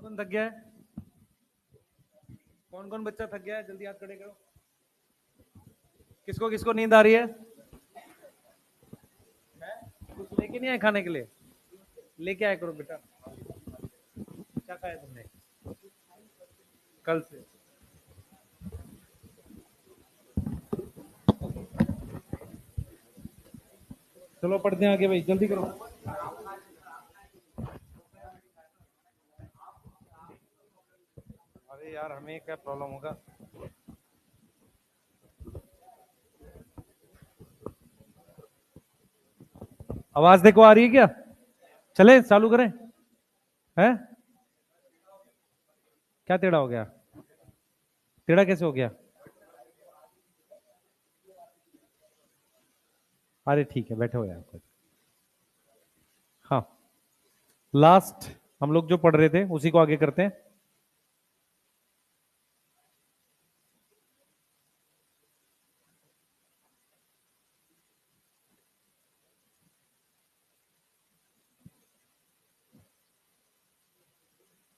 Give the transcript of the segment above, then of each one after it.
कौन थक गया है? कौन कौन बच्चा थक गया है? जल्दी हाथ खड़े करो। किसको किसको नींद आ रही है? कुछ लेके नहीं आए खाने के लिए? लेके आया करो बेटा। क्या खाया तुमने कल से? चलो पढ़ते हैं आगे भाई, जल्दी करो। अरे यार हमें क्या प्रॉब्लम होगा? आवाज देखो आ रही है क्या? चले चालू करें? हैं? क्या टेढ़ा हो गया? टेढ़ा कैसे हो गया? अरे ठीक है, बैठे हो यार। हाँ, लास्ट हम लोग जो पढ़ रहे थे उसी को आगे करते हैं।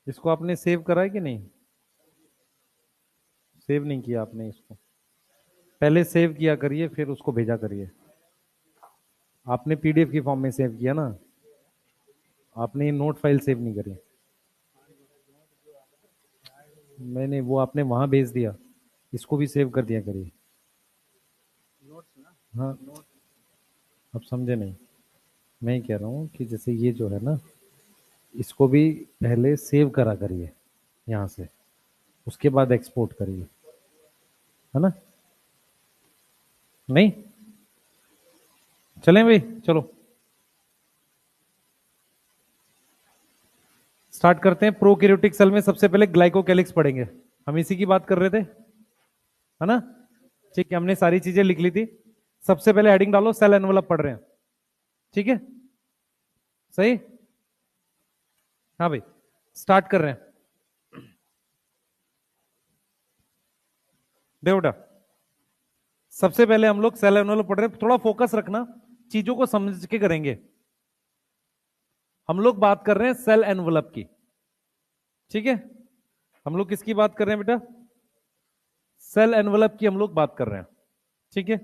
इसको आपने सेव करा है कि नहीं? सेव नहीं किया आपने इसको? पहले सेव किया करिए, फिर उसको भेजा करिए। आपने पीडीएफ की फॉर्म में सेव किया ना, आपने नोट फाइल सेव नहीं करी। मैंने वो आपने वहां भेज दिया, इसको भी सेव कर दिया करिए। हाँ, अब समझे नहीं? मैं ही कह रहा हूँ कि जैसे ये जो है ना, इसको भी पहले सेव करा करिए यहाँ से, उसके बाद एक्सपोर्ट करिए, है ना? नहीं? चलें भाई, चलो स्टार्ट करते हैं। प्रोकैरियोटिक सेल में सबसे पहले ग्लाइकोकैलिक्स पढ़ेंगे। हम इसी की बात कर रहे थे, है ना? ठीक है, हमने सारी चीजें लिख ली थी। सबसे पहले हेडिंग डालो, सेल एनवलप पढ़ रहे हैं। ठीक है, सही? हाँ भाई, स्टार्ट कर रहे हैं। देखो बेटा, सबसे पहले हम लोग सेल एनवलप पढ़ रहे हैं। थोड़ा फोकस रखना, चीजों को समझ के करेंगे। हम लोग बात कर रहे हैं सेल एनवलप की। ठीक है, हम लोग किसकी बात कर रहे हैं बेटा? सेल एनवलप की हम लोग बात कर रहे हैं। ठीक है,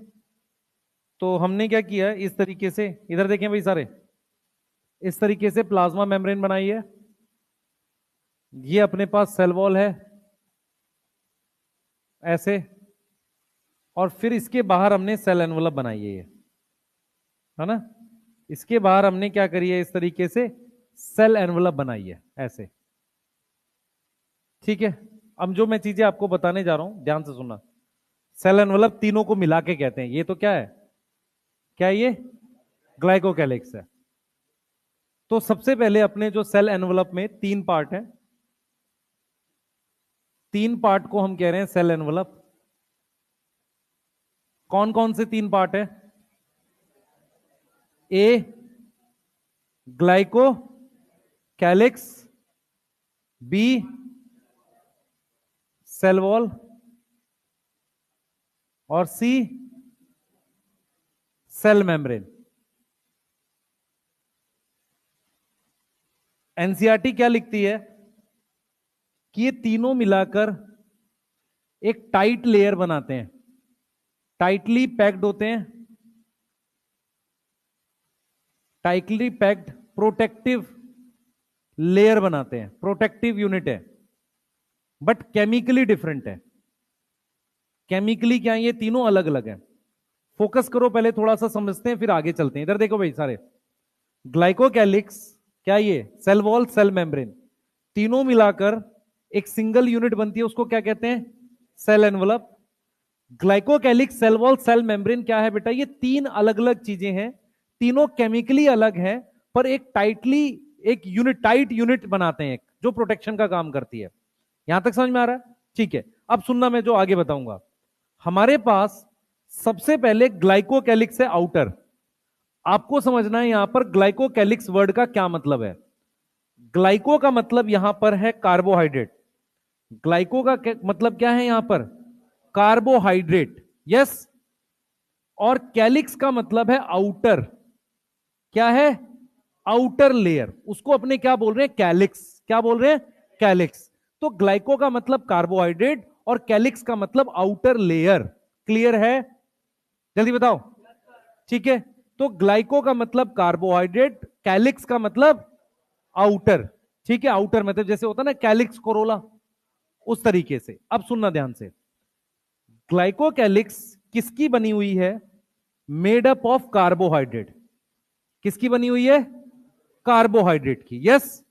तो हमने क्या किया, इस तरीके से, इधर देखें भाई सारे, इस तरीके से प्लाज्मा मेम्ब्रेन बनाई है। ये अपने पास सेल वॉल है ऐसे, और फिर इसके बाहर हमने सेल एनवलप बनाई है, ये है ना? इसके बाहर हमने क्या करी है, इस तरीके से सेल एनवलप बनाई है ऐसे। ठीक है, अब जो मैं चीजें आपको बताने जा रहा हूं ध्यान से सुनना। सेल एनवलप तीनों को मिला के कहते हैं। ये तो क्या है, क्या ये ग्लाइकोकैलिक्स है। तो सबसे पहले अपने जो सेल एनवलप में तीन पार्ट हैं, तीन पार्ट को हम कह रहे हैं सेल एनवलप। कौन कौन से तीन पार्ट है? ए ग्लाइकोकैलिक्स, बी सेल वॉल, और सी सेल मेम्ब्रेन। एनसीईआरटी क्या लिखती है कि ये तीनों मिलाकर एक टाइट लेयर बनाते हैं, टाइटली पैक्ड होते हैं, टाइटली पैक्ड प्रोटेक्टिव लेयर बनाते हैं, प्रोटेक्टिव यूनिट है, बट केमिकली डिफरेंट है। केमिकली क्या है, ये तीनों अलग अलग है। फोकस करो, पहले थोड़ा सा समझते हैं फिर आगे चलते हैं। इधर देखो भाई सारे, ग्लाइकोकैलिक्स क्या, ये सेल वॉल सेल मेम्ब्रेन, तीनों मिलाकर एक सिंगल यूनिट बनती है, उसको क्या कहते हैं? Cell envelope. Glycocalyx, cell wall, cell membrane क्या है बेटा? ये तीन अलग अलग चीजें हैं, तीनों केमिकली अलग हैं, पर एक टाइटली, एक यूनिट, टाइट यूनिट बनाते हैं, जो प्रोटेक्शन का काम करती है। यहां तक समझ में आ रहा है? ठीक है, अब सुनना, मैं जो आगे बताऊंगा। हमारे पास सबसे पहले ग्लाइकोकैलिक्स है आउटर। आपको समझना है यहां पर ग्लाइकोकैलिक्स वर्ड का क्या मतलब है। ग्लाइको का मतलब यहां पर है कार्बोहाइड्रेट। ग्लाइको का मतलब क्या है यहां पर? Carbohydrate, yes. और कैलिक्स का मतलब है आउटर। क्या है? Outer layer. उसको अपने क्या बोल रहे हैं? कैलिक्स। क्या बोल रहे हैं? कैलिक्स। तो ग्लाइको का मतलब कार्बोहाइड्रेट और कैलिक्स का मतलब आउटर लेयर। क्लियर है? जल्दी बताओ। ठीक है, तो ग्लाइको का मतलब कार्बोहाइड्रेट, कैलिक्स का मतलब आउटर। ठीक है, आउटर मतलब जैसे होता है ना कैलिक्स कोरोला, उस तरीके से। अब सुनना ध्यान से, ग्लाइकोकैलिक्स किसकी बनी हुई है? Made up of carbohydrate. किसकी बनी हुई है? कार्बोहाइड्रेट की। यस,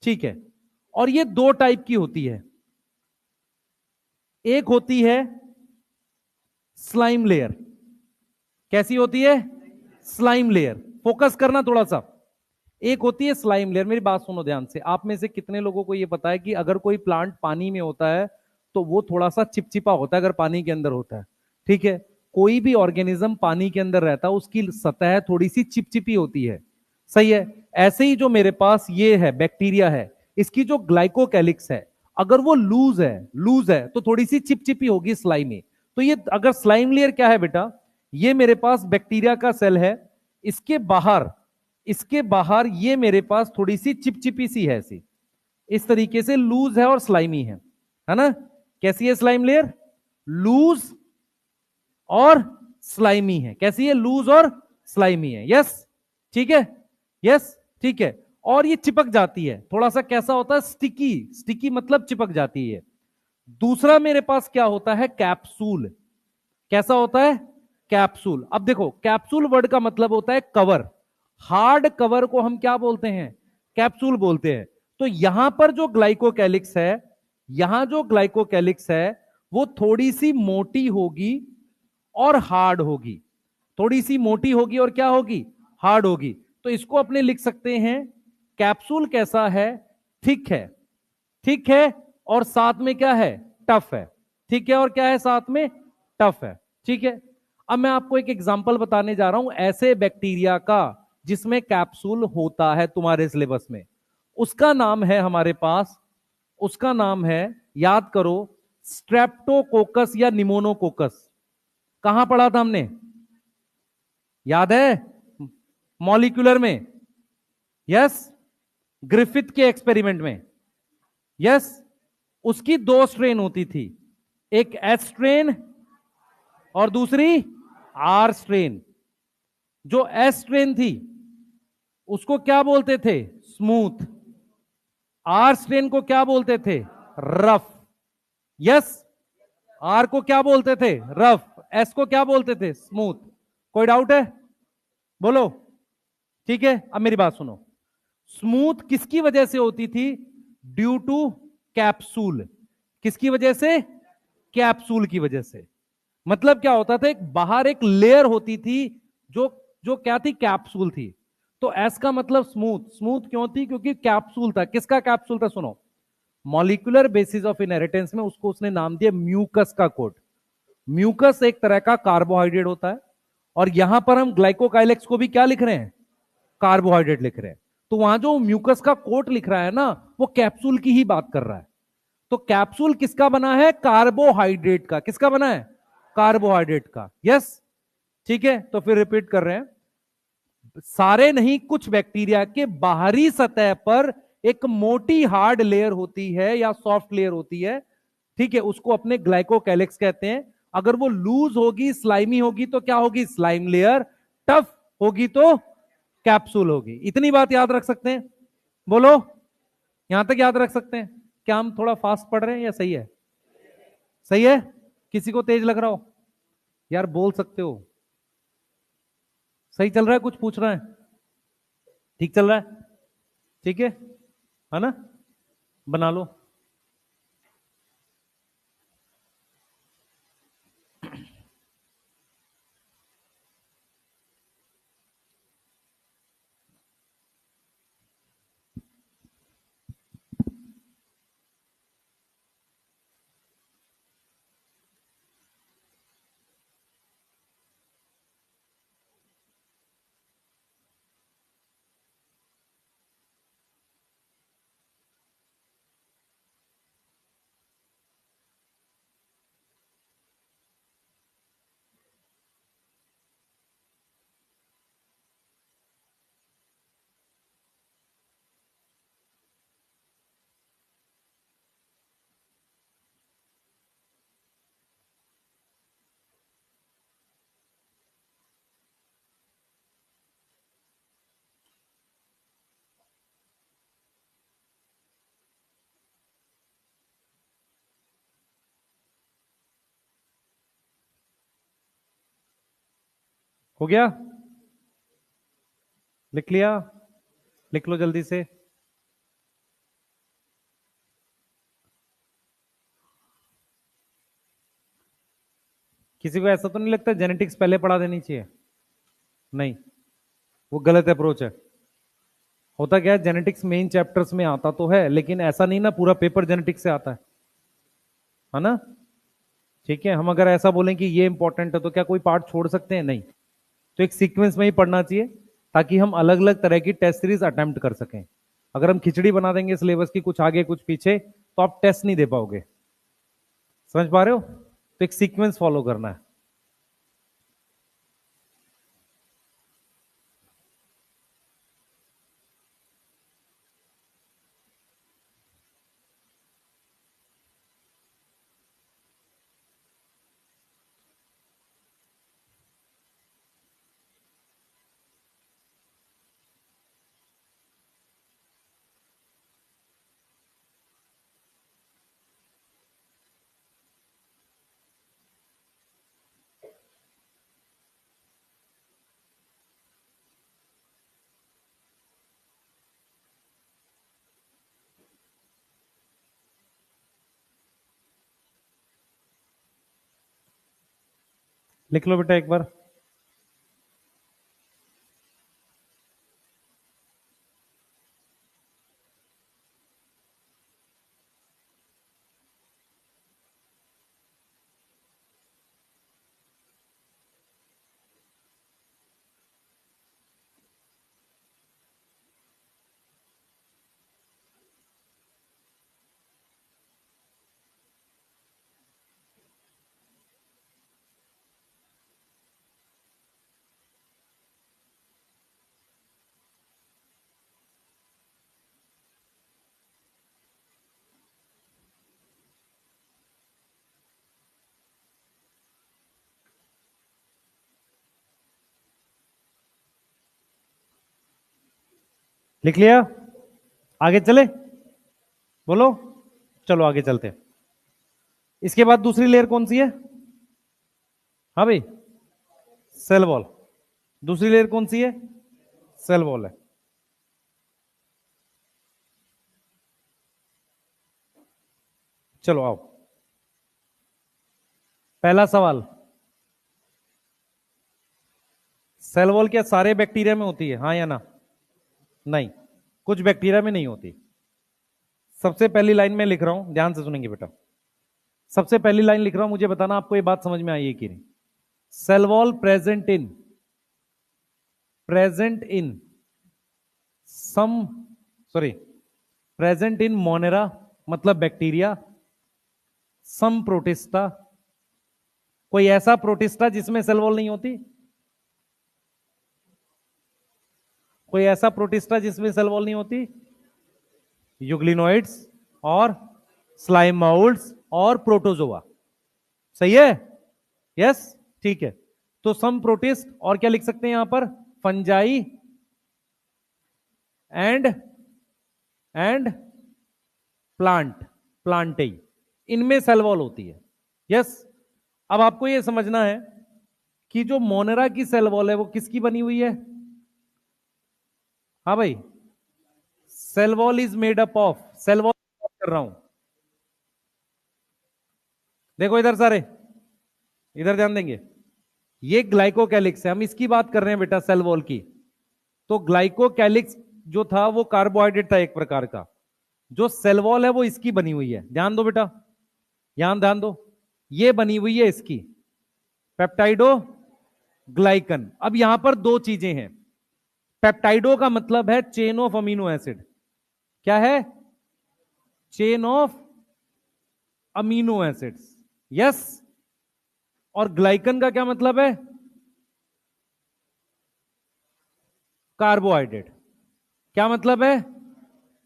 ठीक है। और ये दो टाइप की होती है। एक होती है स्लाइम लेयर। कैसी होती है? Slime layer. फोकस करना थोड़ा सा। एक होती है स्लाइम लेयर। मेरी बात सुनो ध्यान से। आप में से कितने लोगों को यह पता है कि अगर कोई प्लांट पानी में होता है तो वो थोड़ा सा चिपचिपा होता है अगर पानी के अंदर होता है? ठीक है, कोई भी ऑर्गेनिज्म पानी के अंदर रहता है उसकी सतह थोड़ी सी चिपचिपी होती है। सही है? ऐसे ही जो मेरे पास ये है बैक्टीरिया है, इसकी जो ग्लाइकोकैलिक्स है, अगर वो लूज है तो थोड़ी सी चिपचिपी होगी, स्लाइमी। तो ये अगर स्लाइम लेयर क्या है बेटा, ये मेरे पास बैक्टीरिया का सेल है, इसके बाहर, इसके बाहर ये मेरे पास थोड़ी सी चिपचिपी सी है ऐसी, इस तरीके से लूज है और स्लाइमी है ना? कैसी है स्लाइम लेयर? लूज और स्लाइमी है। कैसी है? लूज और स्लाइमी है। यस, ठीक है। यस, ठीक है। और ये चिपक जाती है थोड़ा सा, कैसा होता है? स्टिकी। स्टिकी मतलब चिपक जाती है। दूसरा मेरे पास क्या होता है? कैप्सूल। कैसा होता है? कैप्सूल। अब देखो, कैप्सूल वर्ड का मतलब होता है कवर। हार्ड कवर को हम क्या बोलते हैं? कैप्सूल बोलते हैं। तो यहां पर जो ग्लाइकोकैलिक्स है, यहां जो ग्लाइकोकैलिक्स है वो थोड़ी सी मोटी होगी और हार्ड होगी। थोड़ी सी मोटी होगी और क्या होगी? हार्ड होगी। तो इसको अपने लिख सकते हैं, कैप्सूल कैसा है? थिक है। थिक है और साथ में क्या है? टफ है। ठीक है, और क्या है साथ में? टफ है। ठीक है। अब मैं आपको एक एग्जांपल बताने जा रहा हूं ऐसे बैक्टीरिया का जिसमें कैप्सूल होता है तुम्हारे सिलेबस में। उसका नाम है हमारे पास, उसका नाम है, याद करो, स्ट्रेप्टोकोकस या निमोनोकोकस। कहां पढ़ा था हमने? याद है? मॉलिक्यूलर में। यस, ग्रिफिथ के एक्सपेरिमेंट में। यस, उसकी दो स्ट्रेन होती थी, एक एस स्ट्रेन और दूसरी आर स्ट्रेन। जो एस स्ट्रेन थी उसको क्या बोलते थे? स्मूथ। आर स्ट्रेन को क्या बोलते थे? रफ। यस, आर को क्या बोलते थे? रफ। एस को क्या बोलते थे? स्मूथ। कोई डाउट है? बोलो। ठीक है, अब मेरी बात सुनो। स्मूथ किसकी वजह से होती थी? Due to capsule. किसकी वजह से? कैप्सूल की वजह से। मतलब क्या होता था, एक बाहर एक लेयर होती थी जो जो क्या थी? कैप्सूल थी। तो एस का मतलब स्मूथ। स्मूथ क्यों थी? क्योंकि कैप्सूल था। किसका कैप्सूल था? सुनो, मॉलिक्यूलर बेसिस ऑफ इनहेरिटेंस में उसको उसने नाम दिया म्यूकस का कोट। म्यूकस एक तरह का कार्बोहाइड्रेट होता है, और यहां पर हम ग्लाइकोकाइलेक्स को भी क्या लिख रहे हैं? कार्बोहाइड्रेट लिख रहे हैं। तो वहां जो म्यूकस का कोट लिख रहा है ना, वो कैप्सूल की ही बात कर रहा है। तो कैप्सूल किसका बना है? कार्बोहाइड्रेट का। किसका बना है? कार्बोहाइड्रेट का। यस, ठीक है। तो फिर रिपीट कर रहे हैं, सारे नहीं, कुछ बैक्टीरिया के बाहरी सतह पर एक मोटी हार्ड लेयर होती है या सॉफ्ट लेयर होती है। ठीक है, उसको अपने ग्लाइकोकैलिक्स कहते हैं। अगर वो लूज होगी, स्लाइमी होगी तो क्या होगी? Slime layer. टफ होगी तो कैप्सूल होगी। इतनी बात याद रख सकते हैं? बोलो, यहां तक याद रख सकते हैं? क्या हम थोड़ा फास्ट पढ़ रहे हैं या सही है? सही है? किसी को तेज लग रहा हो? यार बोल सकते हो। सही चल रहा है? कुछ पूछ रहा है? ठीक चल रहा है? ठीक है ना? बना लो। हो गया? लिख लिया? लिख लो जल्दी से। किसी को ऐसा तो नहीं लगता जेनेटिक्स पहले पढ़ा देनी चाहिए? नहीं, वो गलत अप्रोच है। होता क्या है, जेनेटिक्स मेन चैप्टर्स में आता तो है, लेकिन ऐसा नहीं ना पूरा पेपर जेनेटिक्स से आता है ना? ठीक है, हम अगर ऐसा बोलें कि ये इंपॉर्टेंट है तो क्या कोई पार्ट छोड़ सकते हैं? नहीं। तो एक सीक्वेंस में ही पढ़ना चाहिए ताकि हम अलग अलग तरह की टेस्ट सीरीज अटेम्प्ट कर सकें। अगर हम खिचड़ी बना देंगे सिलेबस की, कुछ आगे कुछ पीछे, तो आप टेस्ट नहीं दे पाओगे। समझ पा रहे हो? तो एक सीक्वेंस फॉलो करना है। लिख लो बेटा एक बार। लिख लिया? आगे चले? बोलो। चलो आगे चलते हैं। इसके बाद दूसरी लेयर कौन सी है? हाँ भाई, सेल वॉल। दूसरी लेयर कौन सी है? सेल वॉल है। चलो आओ। पहला सवाल, सेल वॉल क्या सारे बैक्टीरिया में होती है, हाँ या ना? नहीं, कुछ बैक्टीरिया में नहीं होती। सबसे पहली लाइन में लिख रहा हूं, ध्यान से सुनेंगे बेटा। सबसे पहली लाइन लिख रहा हूं, मुझे बताना आपको ये बात समझ में आई है कि नहीं। Cell wall present in some sorry present in Monera मतलब बैक्टीरिया, सम प्रोटिस्टा, कोई ऐसा प्रोटिस्टा जिसमें सेल वॉल नहीं होती? कोई ऐसा प्रोटिस्टा जिसमें सेल वॉल नहीं होती? यूग्लिनोइड्स और स्लाइम माउल्ट्स और प्रोटोजोआ। सही है? यस, ठीक है। तो सम प्रोटिस्ट और क्या लिख सकते हैं यहां पर? फंजाई एंड प्लांटेई, इनमें सेल वॉल होती है। यस। अब आपको यह समझना है कि जो मोनेरा की सेल वॉल है वो किसकी बनी हुई है? हाँ भाई, cell wall is made up of, cell wall कर रहा हूं, देखो इधर सारे, इधर ध्यान देंगे। ये ग्लाइकोकैलिक्स है, हम इसकी बात कर रहे हैं बेटा, सेल वॉल की। तो ग्लाइकोकैलिक्स जो था वो कार्बोहाइड्रेट था एक प्रकार का। जो सेल वॉल है वो इसकी बनी हुई है, ध्यान दो बेटा, यहां ध्यान दो। ये बनी हुई है इसकी, पेप्टाइडो ग्लाइकन। अब यहां पर दो चीजें हैं। पेप्टाइडो का मतलब है चेन ऑफ अमीनो एसिड। क्या है? Chain of amino acids. Yes. और ग्लाइकन का क्या मतलब है? कार्बोहाइड्रेट। क्या मतलब है?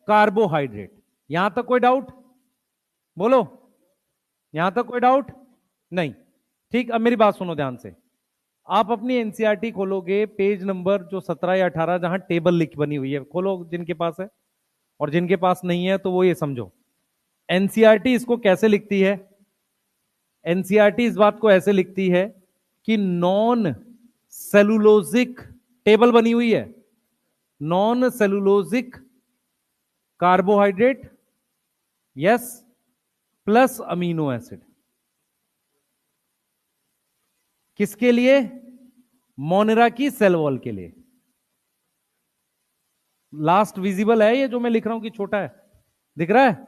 कार्बोहाइड्रेट। यहां तक कोई डाउट? बोलो, यहां तक कोई डाउट नहीं? ठीक, अब मेरी बात सुनो ध्यान से। आप अपनी एनसीईआरटी खोलोगे, पेज नंबर जो 17 या 18, जहां टेबल लिख बनी हुई है, खोलो जिनके पास है, और जिनके पास नहीं है तो वो ये समझो। एनसीईआरटी इसको कैसे लिखती है? एनसीईआरटी इस बात को ऐसे लिखती है कि नॉन सेलुलोजिक टेबल बनी हुई है, non cellulosic carbohydrate, yes, plus amino acid. किसके लिए? मोनेरा की सेल वॉल के लिए। लास्ट विजिबल है ये जो मैं लिख रहा हूं कि छोटा है? दिख रहा है?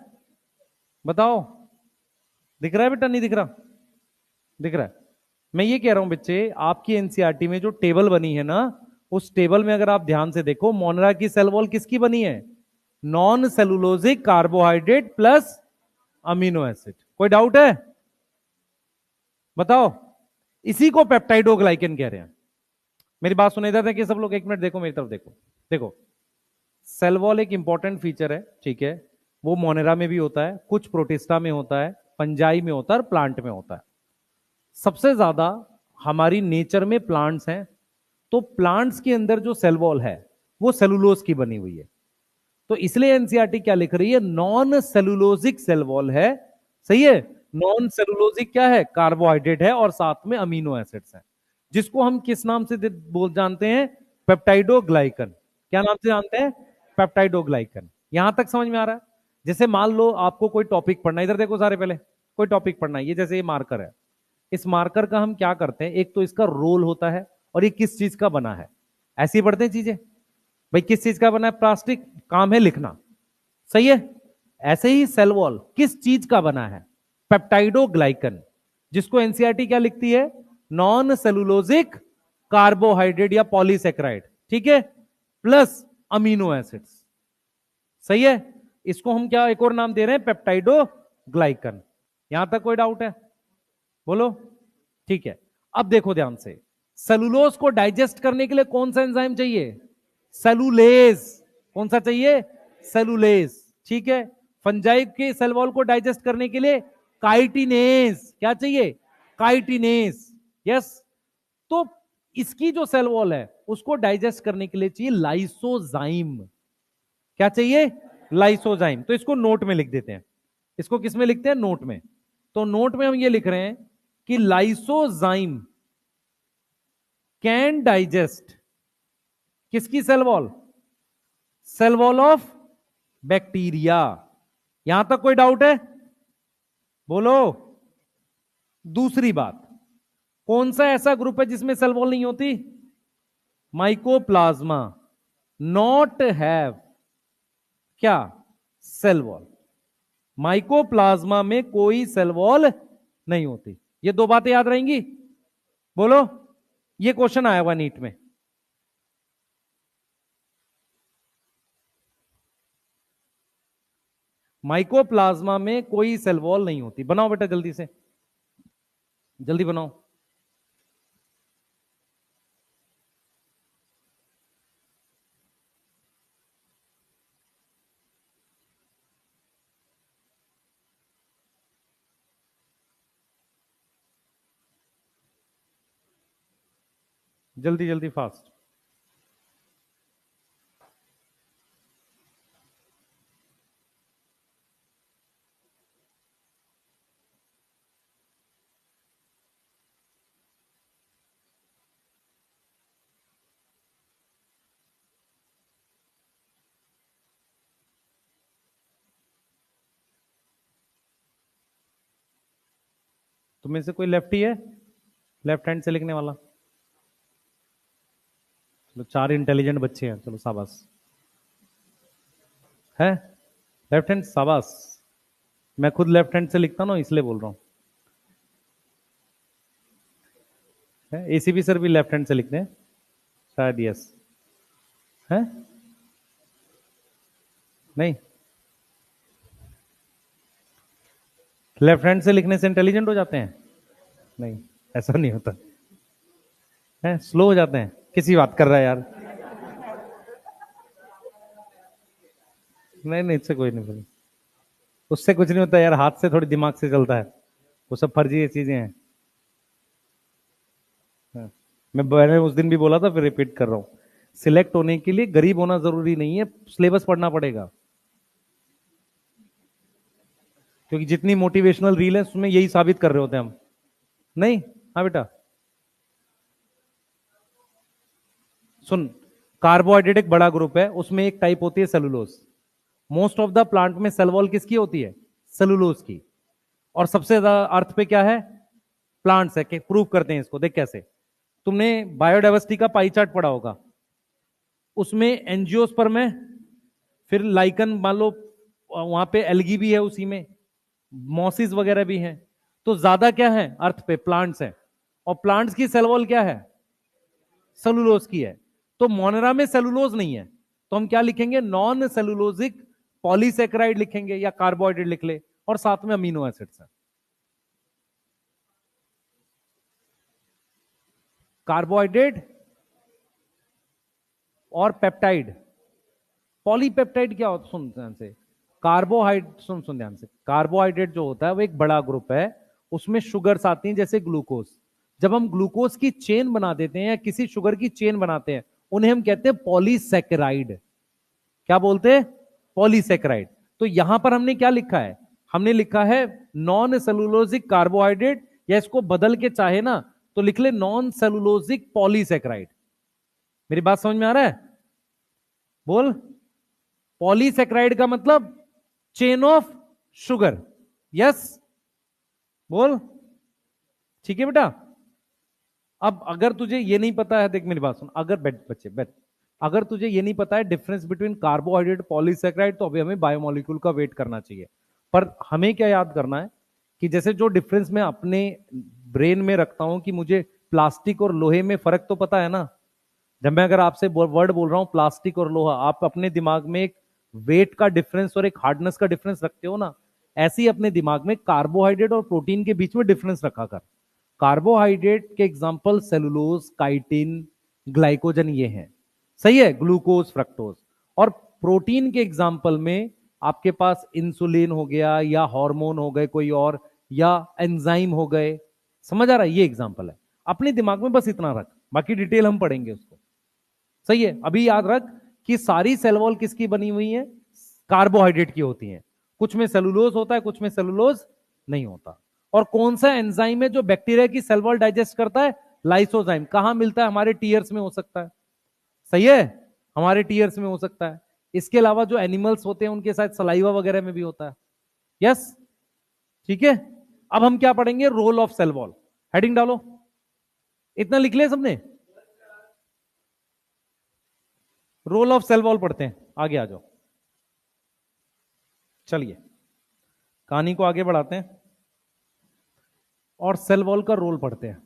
बताओ, दिख रहा है बेटा? नहीं दिख रहा? दिख रहा है। मैं ये कह रहा हूं बच्चे, आपकी एनसीईआरटी में जो टेबल बनी है ना, उस टेबल में अगर आप ध्यान से देखो, मोनेरा की सेल वॉल किसकी बनी है? Non cellulosic carbohydrate plus amino acid. कोई डाउट है? बताओ। इसी को पेप्टाइडोग्लाइकन कह रहे हैं। मेरी बात सुने इधर देखिए सब लोग, एक मिनट देखो मेरी तरफ, देखो देखो। सेल वॉल एक इंपॉर्टेंट फीचर है, ठीक है? वो मोनेरा में भी होता है, कुछ प्रोटिस्टा में होता है, फंजाई में होता है और प्लांट में होता है। सबसे ज्यादा हमारी नेचर में प्लांट्स हैं, तो प्लांट्स के अंदर जो सेल वॉल है वो सेलुलोज की बनी हुई है। तो इसलिए एनसीईआरटी क्या लिख रही है? नॉन सेलुलोजिक सेल वॉल है। सही है? नॉन सेलुलोजिक क्या है? कार्बोहाइड्रेट है और साथ में अमीनो एसिड्स हैं, जिसको हम किस नाम से बोल जानते हैं? पेप्टाइडोग्लाइकन। क्या नाम से जानते हैं? पेप्टाइडोग्लाइकन। यहां तक समझ में आ रहा है? जैसे मान लो आपको कोई टॉपिक पढ़ना है, इधर देखो सारे, पहले कोई टॉपिक पढ़ना है, ये जैसे ये मार्कर है, इस मार्कर का हम क्या करते हैं? एक तो इसका रोल होता है और ये किस चीज का बना है, ऐसे ही पढ़ते हैं चीजें। भाई किस चीज का बना है? प्लास्टिक, काम है लिखना। सही है? ऐसे ही सेल वॉल किस चीज का बना है? पेप्टाइडोग्लाइकन, जिसको एनसीईआरटी क्या लिखती है? नॉन सेलुलोजिक कार्बोहाइड्रेट या पॉलीसेक्राइड, ठीक है, प्लस अमीनो एसिड्स। सही है? इसको हम क्या एक और नाम दे रहे हैं? पेप्टाइडोग्लाइकन। यहां तक कोई डाउट है? बोलो। ठीक है, अब देखो ध्यान से, सेलुलोज को डाइजेस्ट करने के लिए कौन सा एंजाइम चाहिए? सेलुलेज। कौन सा चाहिए? सेलुलेज। ठीक है? फंजाई के सेल वॉल को डाइजेस्ट करने के लिए काइटिनेज। क्या चाहिए? काइटिनेज। यस। तो इसकी जो सेल वॉल है उसको डाइजेस्ट करने के लिए चाहिए लाइसोजाइम। क्या चाहिए? लाइसोजाइम। तो इसको नोट में लिख देते हैं। इसको किस में लिखते हैं? नोट में। तो नोट में हम ये लिख रहे हैं कि लाइसोजाइम कैन डाइजेस्ट किसकी cell wall? Cell wall of bacteria. यहां तक कोई डाउट है? बोलो। दूसरी बात, कौन सा ऐसा ग्रुप है जिसमें सेल वॉल नहीं होती? माइकोप्लाज्मा नॉट हैव क्या? Cell wall. माइकोप्लाज्मा में कोई सेल वॉल नहीं होती। ये दो बातें याद रहेंगी? बोलो। ये क्वेश्चन आया हुआ नीट में। माइकोप्लाज्मा में कोई सेल वॉल नहीं होती। बनाओ बेटा जल्दी से, जल्दी बनाओ। जल्दी जल्दी फास्ट। तुम्हें से कोई लेफ्टी है? लेफ्ट हैंड से लिखने वाला? चलो, चार इंटेलिजेंट बच्चे हैं, चलो शाबाश। है लेफ्ट हैंड? शाबाश। मैं खुद लेफ्ट हैंड से लिखता ना, इसलिए बोल रहा हूं। एसीबी सर भी लेफ्ट हैंड से लिखते हैं शायद। यस है? नहीं, लेफ्ट हैंड से लिखने से इंटेलिजेंट हो जाते हैं? नहीं, ऐसा नहीं होता है। स्लो हो जाते हैं? किसी बात कर रहा है यार? नहीं नहीं, इससे कोई नहीं बोले। उससे कुछ नहीं होता यार, हाथ से थोड़ी दिमाग से चलता है, वो सब फर्जी चीजें हैं। हाँ। मैंने उस दिन भी बोला था, फिर रिपीट कर रहा हूं, सिलेक्ट होने के लिए गरीब होना जरूरी नहीं है, सिलेबस पढ़ना पड़ेगा। क्योंकि जितनी मोटिवेशनल रील है उसमें यही साबित कर रहे होते हैं हम। नहीं? हाँ बेटा। सुन, कार्बोहाइड्रेट एक बड़ा ग्रुप है, उसमें एक टाइप होती है cellulose. Most of the plant में सेल वॉल किसकी होती है? सेलुलोज की। और सबसे ज्यादा अर्थ पे क्या है? प्लांट्स है। कि प्रूव करते हैं इसको, देख कैसे। तुमने बायोडाइवर्सिटी का पाई चार्ट पढ़ा होगा, उसमें एंजियोस्पर्म है, फिर लाइकन मान लो, वहां पे एल्गी भी है, उसी में मॉसिस वगैरह भी हैं। तो ज्यादा क्या है अर्थ पे? प्लांट्स है। और प्लांट्स की सेल वॉल क्या है? सेलुलोज की है। तो मोनेरा में सेलुलोज नहीं है, तो हम क्या लिखेंगे? नॉन सेलुलोजिक पॉलीसेकेराइड लिखेंगे, या कार्बोहाइड्रेट लिख ले, और साथ में अमीनो एसिड्स है। कार्बोहाइड्रेट और पेप्टाइड। पॉलीपेप्टाइड क्या होता? सुन ध्यान से। कार्बोहाइड्रेट, सुन सुन ध्यान से। कार्बोहाइड्रेट जो होता है वो एक बड़ा ग्रुप है, उसमें शुगर्स आती हैं जैसे ग्लूकोज। जब हम ग्लूकोज की चेन बना देते हैं या किसी शुगर की चेन बनाते हैं, उन्हें हम कहते हैं पॉलीसेकेराइड। क्या बोलते हैं? पॉलीसेकेराइड। तो यहां पर हमने क्या लिखा है? हमने लिखा है नॉन सेलुलोजिक कार्बोहाइड्रेट, या इसको बदल के चाहे ना तो लिख ले नॉन सेलुलोजिक पॉलीसेकेराइड। मेरी बात समझ में आ रहा है? बोल। पॉलीसेकेराइड का मतलब चेन ऑफ शुगर। यस, बोल। ठीक है बेटा। अब अगर तुझे ये नहीं पता है, देख मेरी बात सुन, अगर बैठ बच्चे बैठ, अगर तुझे ये नहीं पता है डिफरेंस बिटवीन कार्बोहाइड्रेट पॉलीसेकेराइड, तो अभी हमें बायोमोलिक्यूल का वेट करना चाहिए। पर हमें क्या याद करना है कि जैसे जो डिफरेंस मैं अपने ब्रेन में रखता हूं कि मुझे प्लास्टिक और लोहे में फर्क तो पता है ना। जब मैं अगर आपसे वर्ड बोल रहा हूं प्लास्टिक और लोहा, आप अपने दिमाग में एक वेट का डिफरेंस और एक हार्डनेस का डिफरेंस रखते हो ना, ऐसे ही अपने दिमाग में कार्बोहाइड्रेट और प्रोटीन के बीच में डिफरेंस रखा कर। कार्बोहाइड्रेट के एग्जांपल सेलुलोज, काइटिन, ग्लाइकोजन ये हैं, सही है, ग्लूकोज, फ्रक्टोज। और प्रोटीन के एग्जांपल में आपके पास इंसुलिन हो गया, या हार्मोन हो गए कोई और, या एंजाइम हो गए। समझ आ रहा है? ये एग्जांपल है। अपने दिमाग में बस इतना रख, बाकी डिटेल हम पढ़ेंगे उसको। सही है? अभी याद रख कि सारी सेल वॉल किसकी बनी हुई है? कार्बोहाइड्रेट की होती है। कुछ में सेलुलोज होता है, कुछ में सेलुलोज नहीं होता। और कौन सा एंजाइम है जो बैक्टीरिया की सेल वॉल डाइजेस्ट करता है? लाइसोजाइम। कहां मिलता है? हमारे टीयर्स में हो सकता है। सही है? हमारे टीयर्स में हो सकता है। इसके अलावा जो एनिमल्स होते हैं उनके साथ सलाइवा वगैरह में भी होता है। यस, ठीक है। अब हम क्या पढ़ेंगे? Role of cell wall. Heading डालो, इतना लिख लिया सबने? रोल ऑफ सेल वॉल पढ़ते हैं, आगे आ जाओ। चलिए कहानी को आगे बढ़ाते हैं और सेल वॉल का रोल पढ़ते हैं।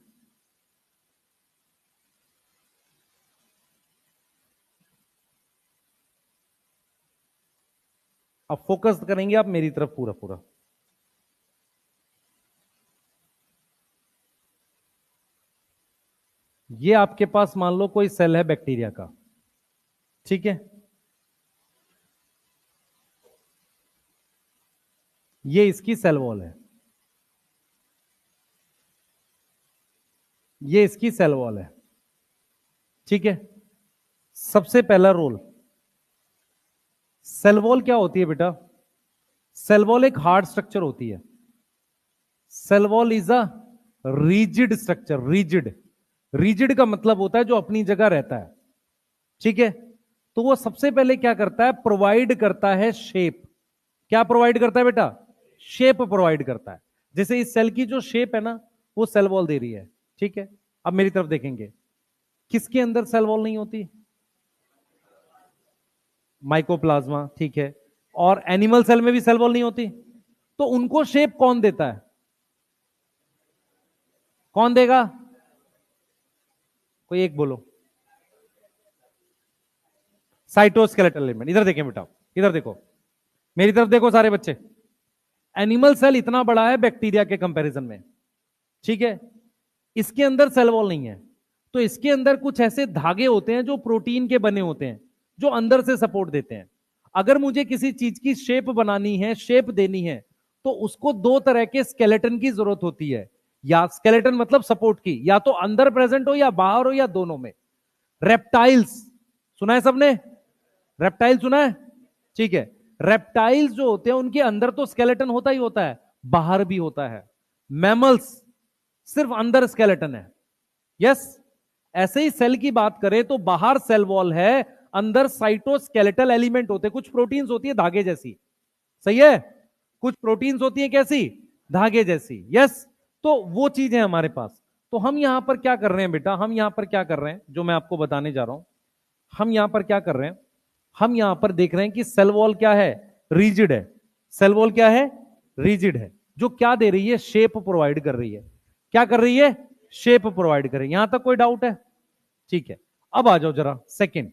अब फोकस करेंगे आप मेरी तरफ पूरा पूरा। ये आपके पास मान लो कोई सेल है बैक्टीरिया का, ठीक है। ये इसकी सेल वॉल है, ये इसकी सेल वॉल है, ठीक है। सबसे पहला रोल, सेल वॉल क्या होती है बेटा? सेल वॉल एक हार्ड स्ट्रक्चर होती है। Cell wall is a rigid structure. Rigid, rigid का मतलब होता है जो अपनी जगह रहता है, ठीक है। तो वो सबसे पहले क्या करता है? प्रोवाइड करता है शेप। क्या प्रोवाइड करता है बेटा? शेप प्रोवाइड करता है। जैसे इस सेल की जो शेप है ना, वो सेल वॉल दे रही है, ठीक है। अब मेरी तरफ देखेंगे, किसके अंदर सेल वॉल नहीं होती? माइकोप्लाज्मा, ठीक है। और एनिमल सेल में भी सेल वॉल नहीं होती। तो उनको शेप कौन देता है? कौन देगा? कोई एक बोलो। Cytoskeletal element. इधर देखें बेटा, इधर देखो, मेरी तरफ देखो सारे बच्चे। एनिमल सेल इतना बड़ा है बैक्टीरिया के कंपैरिजन में, ठीक है। इसके अंदर सेल वॉल नहीं है। तो इसके अंदर कुछ ऐसे धागे होते हैं जो प्रोटीन के बने होते हैं, जो अंदर से सपोर्ट देते हैं। अगर मुझे किसी चीज की शेप बनानी है, शेप देनी है, तो उसको दो तरह के स्केलेटन की जरूरत होती है। या स्केलेटन मतलब सपोर्ट की, या तो अंदर प्रेजेंट हो या बाहर हो या दोनों में। रेप्टाइल्स सुना है सबने? रेप्टाइल सुना है? ठीक है। रेप्टाइल्स जो होते हैं उनके अंदर तो स्केलेटन होता ही होता है, बाहर भी होता है। मैमल्स सिर्फ अंदर स्केलेटन है, यस। ऐसे ही सेल की बात करें तो बाहर सेल वॉल है, अंदर साइटोस्केलेटल एलिमेंट होते, कुछ प्रोटीन्स होती है धागे जैसी, सही है, कुछ प्रोटीन्स होती है कैसी, धागे जैसी, यस। तो वो चीज है हमारे पास। तो हम यहां पर क्या कर रहे हैं बेटा, हम यहां पर क्या कर रहे हैं जो मैं आपको बताने जा रहा हूं, हम यहां पर क्या कर रहे हैं, हम यहां पर देख रहे हैं कि सेल वॉल क्या है, रिजिड है। सेल वॉल क्या है, रिजिड है, जो क्या दे रही है, शेप प्रोवाइड कर रही है। क्या कर रही है, शेप प्रोवाइड कर रही है। यहां तक कोई डाउट है, ठीक है। अब आ जाओ जरा सेकंड।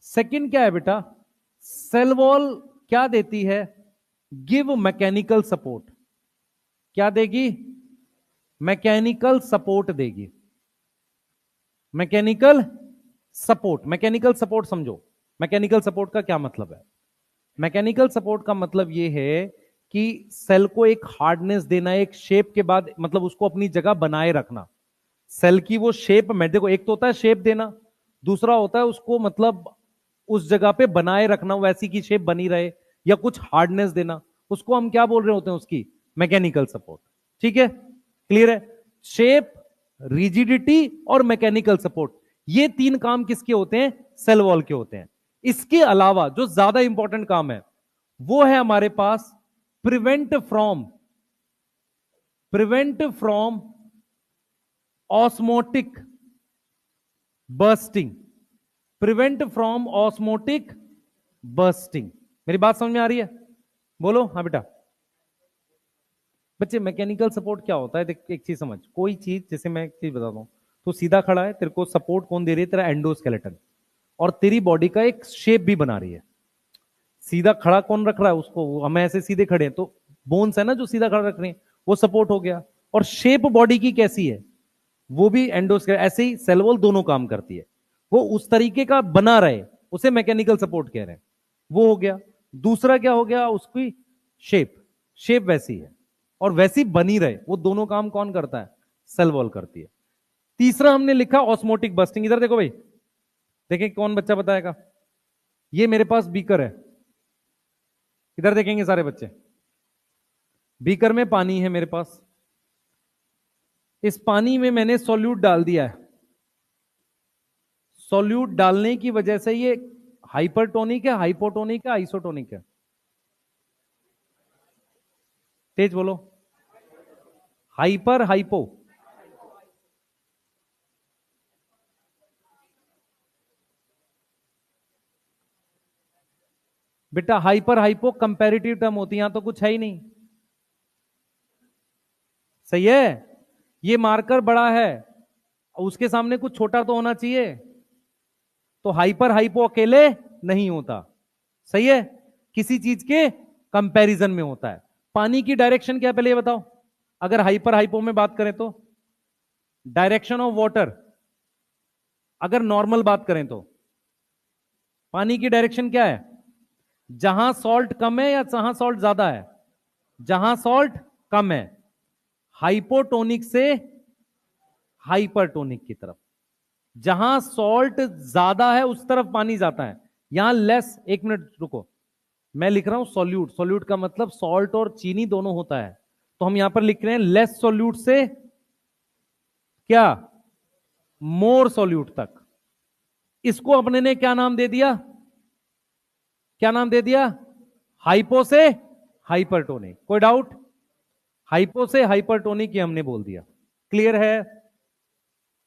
सेकंड क्या है बेटा, सेल वॉल क्या देती है, गिव मैकेनिकल सपोर्ट। क्या देगी, मैकेनिकल सपोर्ट देगी। मैकेनिकल सपोर्ट, मैकेनिकल सपोर्ट समझो, मैकेनिकल सपोर्ट का क्या मतलब है। मैकेनिकल सपोर्ट का मतलब यह है कि सेल को एक हार्डनेस देना, एक शेप के बाद मतलब उसको अपनी जगह बनाए रखना। सेल की वो शेप में देखो, एक तो होता है शेप देना, दूसरा होता है उसको मतलब उस जगह पे बनाए रखना, वैसी की शेप बनी रहे, या कुछ हार्डनेस देना, उसको हम क्या बोल रहे होते हैं, उसकी मैकेनिकल सपोर्ट। ठीक है, क्लियर है। शेप, रिजिडिटी और मैकेनिकल सपोर्ट, ये तीन काम किसके होते हैं, सेल वॉल के होते हैं। इसके अलावा जो ज्यादा इंपॉर्टेंट काम है वो है हमारे पास prevent from osmotic bursting, prevent from osmotic bursting. मेरी बात समझ में आ रही है, बोलो हाँ बेटा। बच्चे मैकेनिकल सपोर्ट क्या होता है, देख एक चीज समझ, कोई चीज, जैसे मैं एक चीज बताता हूं, तो सीधा खड़ा है, तेरे को सपोर्ट कौन दे रही है, तेरा एंडोस्केलेटन, और तेरी बॉडी का एक शेप भी बना रही है। सीधा खड़ा कौन रख रहा है उसको, हम ऐसे सीधे खड़े हैं तो बोन्स है ना जो सीधा खड़ा रख रहे हैं, वो सपोर्ट हो गया। और शेप बॉडी की कैसी है, वो भी एंडोस्केलेटन, ऐसे ही सेल वॉल दोनों काम करती है, वो उस तरीके का बना रहे, उसे मैकेनिकल सपोर्ट कह रहे हैं, वो हो गया। दूसरा क्या हो गया, उसकी शेप, शेप वैसी है और वैसी बनी रहे, वो दोनों काम कौन करता है, सेल वॉल करती है। तीसरा हमने लिखा ऑस्मोटिक बस्टिंग। इधर देखो भाई, देखें कौन बच्चा बताएगा। ये मेरे पास बीकर है, इधर देखेंगे सारे बच्चे, बीकर में पानी है मेरे पास, इस पानी में मैंने सॉल्यूट डाल दिया है। सॉल्यूट डालने की वजह से ये हाइपरटोनिक है, हाइपोटोनिक है, आइसोटोनिक है, तेज बोलो, हाइपर हाइपो, बेटा हाइपर हाइपो कंपैरेटिव टर्म होती है, यहां तो कुछ है ही नहीं, सही है। ये मार्कर बड़ा है, उसके सामने कुछ छोटा तो होना चाहिए, तो हाइपर हाइपो अकेले नहीं होता, सही है, किसी चीज के कंपैरिजन में होता है। पानी की डायरेक्शन क्या है पहले ये बताओ, अगर हाइपर हाइपो में बात करें तो डायरेक्शन ऑफ वाटर, अगर नॉर्मल बात करें तो पानी की डायरेक्शन क्या है, जहां सॉल्ट कम है या जहां सॉल्ट ज्यादा है, जहां सॉल्ट कम है, हाइपोटोनिक से हाइपरटोनिक की तरफ, जहां सॉल्ट ज्यादा है उस तरफ पानी जाता है, यहां लेस। एक मिनट रुको, मैं लिख रहा हूं सॉल्यूट, सॉल्यूट का मतलब सॉल्ट और चीनी दोनों होता है, तो हम यहां पर लिख रहे हैं लेस सॉल्यूट से क्या, मोर सॉल्यूट तक। इसको अपने ने क्या नाम दे दिया, क्या नाम दे दिया, हाइपो से हाइपरटोनिक। कोई डाउट, हाइपो से हाइपरटोनिक ये हमने बोल दिया, क्लियर है,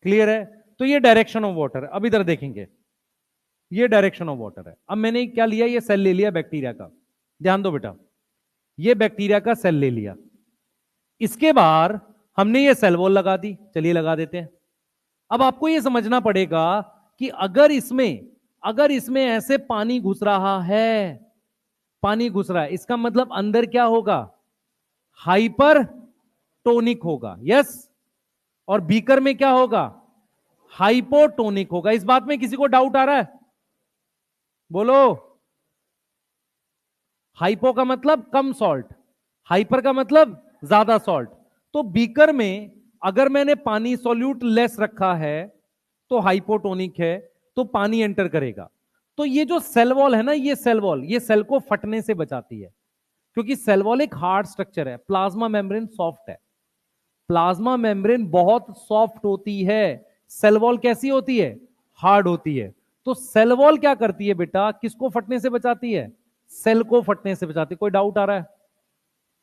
क्लियर है। तो ये डायरेक्शन ऑफ वाटर है। अब इधर देखेंगे, ये डायरेक्शन ऑफ वाटर है। अब मैंने क्या लिया, ये सेल ले लिया बैक्टीरिया का, ध्यान दो बेटा, ये बैक्टीरिया का सेल ले लिया, इसके बाद हमने ये सेल वॉल लगा दी, चलिए लगा देते हैं। अब आपको ये समझना पड़ेगा कि अगर इसमें ऐसे पानी घुस रहा है, पानी घुस रहा है, इसका मतलब अंदर क्या होगा, हाइपर टोनिक होगा, यस। और बीकर में क्या होगा, हाइपोटोनिक होगा। इस बात में किसी को डाउट आ रहा है, बोलो। हाइपो का मतलब कम सॉल्ट, हाइपर का मतलब ज्यादा सॉल्ट। तो बीकर में अगर मैंने पानी सॉल्यूट लेस रखा है तो हाइपोटोनिक है, तो पानी एंटर करेगा। तो ये जो सेल वॉल है ना, ये सेल वॉल, ये सेल को फटने से बचाती है, क्योंकि सेल वॉल एक हार्ड स्ट्रक्चर है, प्लाज्मा मेम्ब्रेन सॉफ्ट है, प्लाज्मा मेम्ब्रेन बहुत सॉफ्ट होती है, सेल वॉल कैसी होती है? हार्ड होती है। तो सेल वॉल क्या करती है बेटा? किसको फटने से बचाती है? सेल को फटने से बचाती है। कोई डाउट आ रहा है?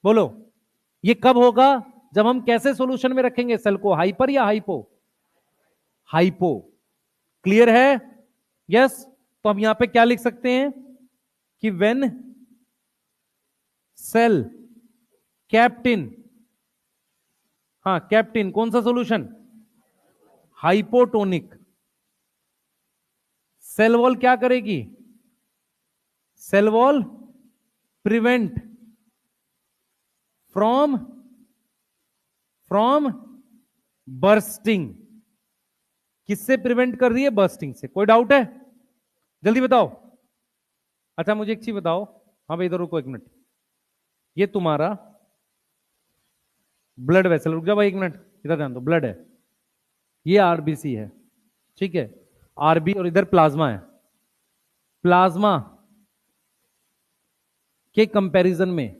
बोलो। ये कब होगा? जब हम कैसे सॉल्यूशन में रखेंगे सेल को? हाइपर या हाइपो? हाइपो। क्लियर है? यस। तो हम यहां पे क्या लिख सकते हैं कि व्हेन सेल केप्ट इन, हाँ केप्ट इन, कौन सा सॉल्यूशन? हाइपोटोनिक। सेल वॉल क्या करेगी? Cell wall prevent from from bursting. किससे प्रिवेंट कर रही है? बर्स्टिंग से। कोई डाउट है? जल्दी बताओ। अच्छा मुझे एक चीज बताओ। हाँ भाई इधर रुको एक मिनट। ये तुम्हारा ब्लड वेसल, रुक जाओ भाई एक मिनट, इधर ध्यान दो। ब्लड है, ये आरबीसी है, ठीक है, आरबी, और इधर प्लाज्मा है। प्लाज्मा के कंपैरिजन में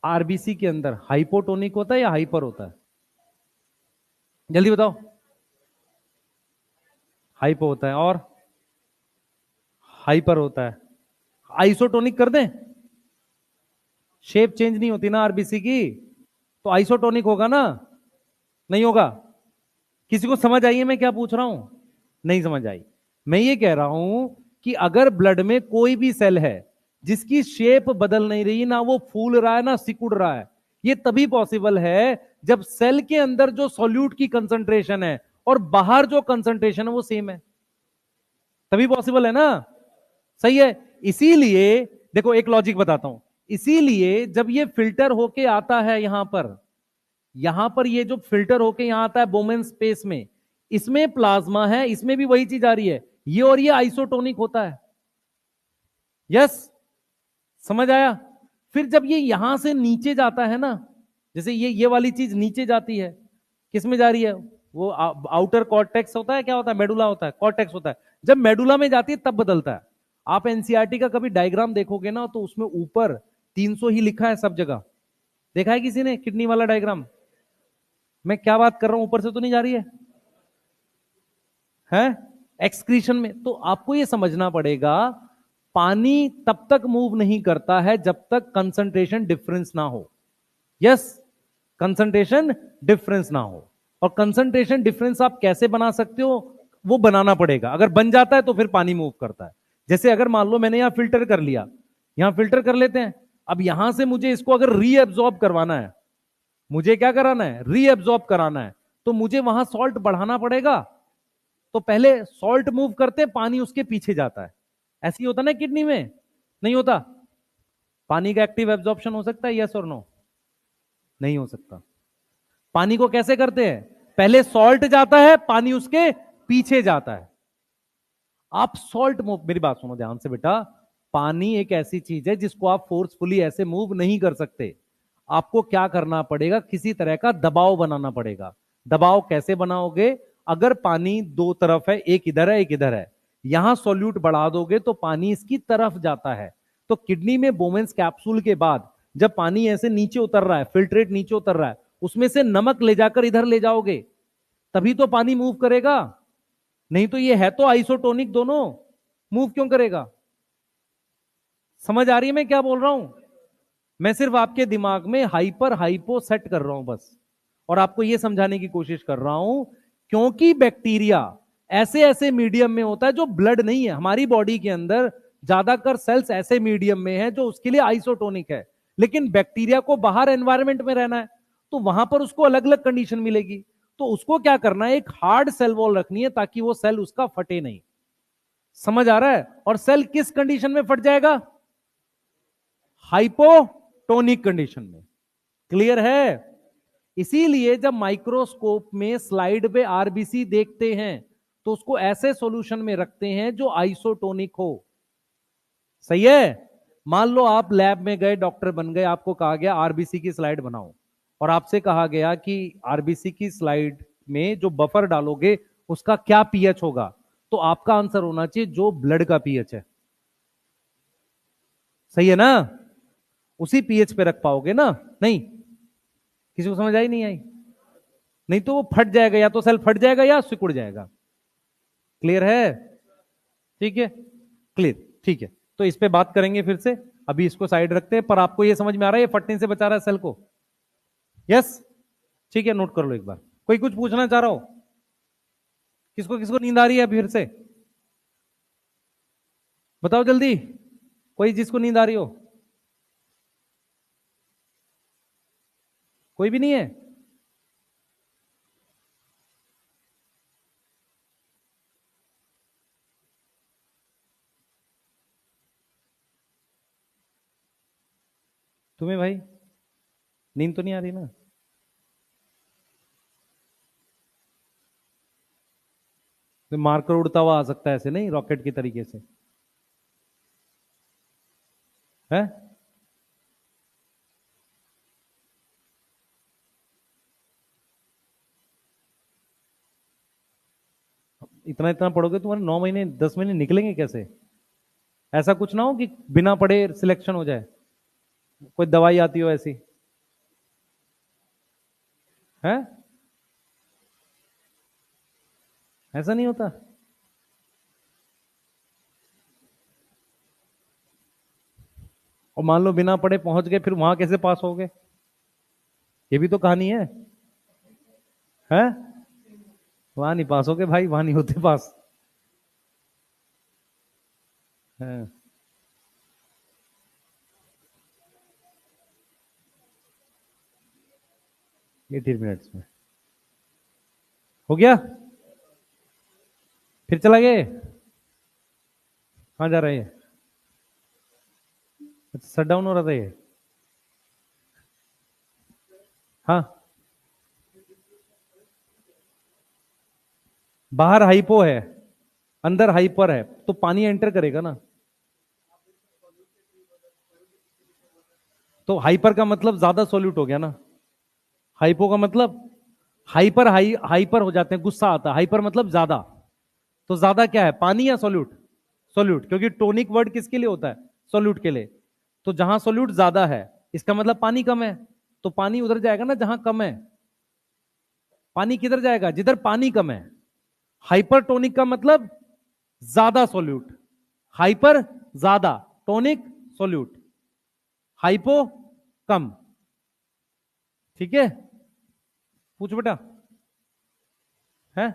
आरबीसी के अंदर हाइपोटोनिक होता है या हाइपर होता है? जल्दी बताओ। हाइपो होता है। और हाइपर होता है। आइसोटोनिक कर दें? शेप चेंज नहीं होती ना आरबीसी की, तो आइसोटोनिक होगा ना? नहीं होगा? किसी को समझ आई है मैं क्या पूछ रहा हूं? नहीं समझ आई। मैं ये कह रहा हूं कि अगर ब्लड में कोई भी सेल है जिसकी शेप बदल नहीं रही, ना वो फूल रहा है ना सिकुड़ रहा है, ये तभी पॉसिबल है जब सेल के अंदर जो सॉल्यूट की कंसंट्रेशन है और बाहर जो कंसंट्रेशन है वो सेम है। तभी पॉसिबल है ना? सही है। इसीलिए देखो एक लॉजिक बताता हूं। इसीलिए जब ये फिल्टर होके आता है यहां पर ये जो फिल्टर होके यहां आता है बोमेन स्पेस में, इसमें प्लाज्मा है, इसमें भी वही चीज आ रही है, ये और ये आइसोटोनिक होता है। यस, समझ आया? फिर जब ये यहां से नीचे जाता है ना, जैसे ये वाली चीज नीचे जाती है, किस में जा रही है? वो आउटर कॉर्टेक्स होता है, क्या होता है? मेडुला होता है, कॉर्टेक्स होता है। जब मेडुला में जाती है तब बदलता है। आप एनसीईआरटी का कभी डायग्राम देखोगे ना, तो उसमें ऊपर 300 ही लिखा है सब जगह। देखा है किसी ने किडनी वाला डायग्राम? मैं क्या बात कर रहा हूं, ऊपर से तो नहीं जा रही है? हैं? एक्सक्रीशन में। तो आपको यह समझना पड़ेगा, पानी तब तक मूव नहीं करता है जब तक कंसंट्रेशन डिफरेंस ना हो। यस, कंसंट्रेशन डिफरेंस ना हो। और कंसंट्रेशन डिफरेंस आप कैसे बना सकते हो? वो बनाना पड़ेगा। अगर बन जाता है तो फिर पानी मूव करता है। जैसे अगर मान लो मैंने यहां फिल्टर कर लिया, यहां फिल्टर कर लेते हैं, अब यहां से मुझे इसको अगर रीएब्जॉर्ब करवाना है, मुझे क्या कराना है? रीएब्जॉर्ब कराना है, तो मुझे वहां सॉल्ट बढ़ाना पड़ेगा। तो पहले सॉल्ट मूव करते, पानी उसके पीछे जाता है। ऐसे ही होता ना किडनी में? नहीं होता? पानी का एक्टिव एब्जॉर्प्शन हो सकता है, यस और नो? नहीं हो सकता। पानी को कैसे करते हैं? पहले सॉल्ट जाता है, पानी उसके पीछे जाता है। आप सॉल्ट मूव, मेरी बात सुनो ध्यान से बेटा, पानी एक ऐसी चीज है जिसको आप फोर्सफुली ऐसे मूव नहीं कर सकते। आपको क्या करना पड़ेगा? किसी तरह का दबाव बनाना पड़ेगा। दबाव कैसे बनाओगे? अगर पानी दो तरफ है, एक इधर है एक इधर है, यहां सॉल्यूट बढ़ा दोगे तो पानी इसकी तरफ जाता है। तो किडनी में बोमेंस कैप्सूल के बाद जब पानी ऐसे नीचे उतर रहा है, फिल्ट्रेट नीचे उतर रहा है, उसमें से नमक ले जाकर इधर ले जाओगे, तभी तो पानी मूव करेगा। नहीं तो ये है तो आइसोटोनिक, दोनों मूव क्यों करेगा? समझ आ रही है मैं क्या बोल रहा हूं? मैं सिर्फ आपके दिमाग में हाइपर हाइपो सेट कर रहा हूं बस, और आपको यह समझाने की कोशिश कर रहा हूं क्योंकि बैक्टीरिया ऐसे ऐसे मीडियम में होता है जो ब्लड नहीं है। हमारी बॉडी के अंदर ज्यादातर सेल्स ऐसे मीडियम में है जो उसके लिए आइसोटोनिक है, लेकिन बैक्टीरिया को बाहर एनवायरमेंट में रहना है, तो वहां पर उसको अलग अलग कंडीशन मिलेगी। तो उसको क्या करना है? एक हार्ड सेल वॉल रखनी है ताकि वो सेल उसका फटे नहीं। समझ आ रहा है? और सेल किस कंडीशन में फट जाएगा? हाइपोटोनिक कंडीशन में। क्लियर है? इसीलिए जब माइक्रोस्कोप में स्लाइड पे आरबीसी देखते हैं तो उसको ऐसे सॉल्यूशन में रखते हैं जो आइसोटोनिक हो। सही है? मान लो आप लैब में गए, डॉक्टर बन गए, आपको कहा गया आरबीसी की स्लाइड बनाओ, और आपसे कहा गया कि आरबीसी की स्लाइड में जो बफर डालोगे उसका क्या पीएच होगा, तो आपका आंसर होना चाहिए जो ब्लड का पीएच है। सही है ना? उसी पीएच पे रख पाओगे ना? नहीं? किसी को समझ आई नहीं आई? नहीं तो वो फट जाएगा, या तो सेल फट जाएगा या सिकुड़ जाएगा। क्लियर है? ठीक है, क्लियर, ठीक है। तो इस पे बात करेंगे फिर से, अभी इसको साइड रखते हैं। पर आपको ये समझ में आ रहा है ये फटने से बचा रहा है सेल को? यस, ठीक है, नोट कर लो एक बार। कोई कुछ पूछना चाह रहा हो? किसको किसको नींद आ रही है फिर से? बताओ जल्दी, कोई जिसको नींद आ रही हो। कोई भी नहीं है? तुम्हें भाई नींद तो नहीं आ रही ना? तो मार्कर उड़ता हुआ आ सकता है ऐसे, नहीं रॉकेट की तरीके से है? इतना इतना पढ़ोगे तुम्हारे 9 महीने 10 महीने निकलेंगे कैसे? ऐसा कुछ ना हो कि बिना पढ़े सिलेक्शन हो जाए, कोई दवाई आती हो ऐसी है? ऐसा नहीं होता। और मान लो बिना पढ़े पहुंच गए, फिर वहां कैसे पास हो गए? ये भी तो कहानी है? वहां नहीं पास हो गए भाई, वहां नहीं होते पास। है। 18 मिनट्स में हो गया? फिर चला गए? कहाँ जा रहे हैं? अच्छा, शट डाउन हो रहा था ये? हाँ, बाहर हाइपो है, अंदर हाइपर है, तो पानी एंटर करेगा ना। तो हाइपर का मतलब ज्यादा सोल्यूट हो गया ना। हाइपो का मतलब हाइपर, हाइपर हो जाते हैं, गुस्सा आता है। हाइपर मतलब ज्यादा। तो ज्यादा क्या है, पानी या सोल्यूट? सोल्यूट, क्योंकि टोनिक वर्ड किसके लिए होता है? सोल्यूट के लिए। तो जहां सोल्यूट ज्यादा है, इसका मतलब पानी कम है। तो पानी उधर जाएगा ना जहां कम है। पानी किधर जाएगा? जिधर पानी कम है। हाइपरटोनिक का मतलब ज्यादा सोल्यूट। हाइपर ज्यादा, टोनिक सोल्यूट, हाइपो कम। ठीक है, पूछ बेटा। है?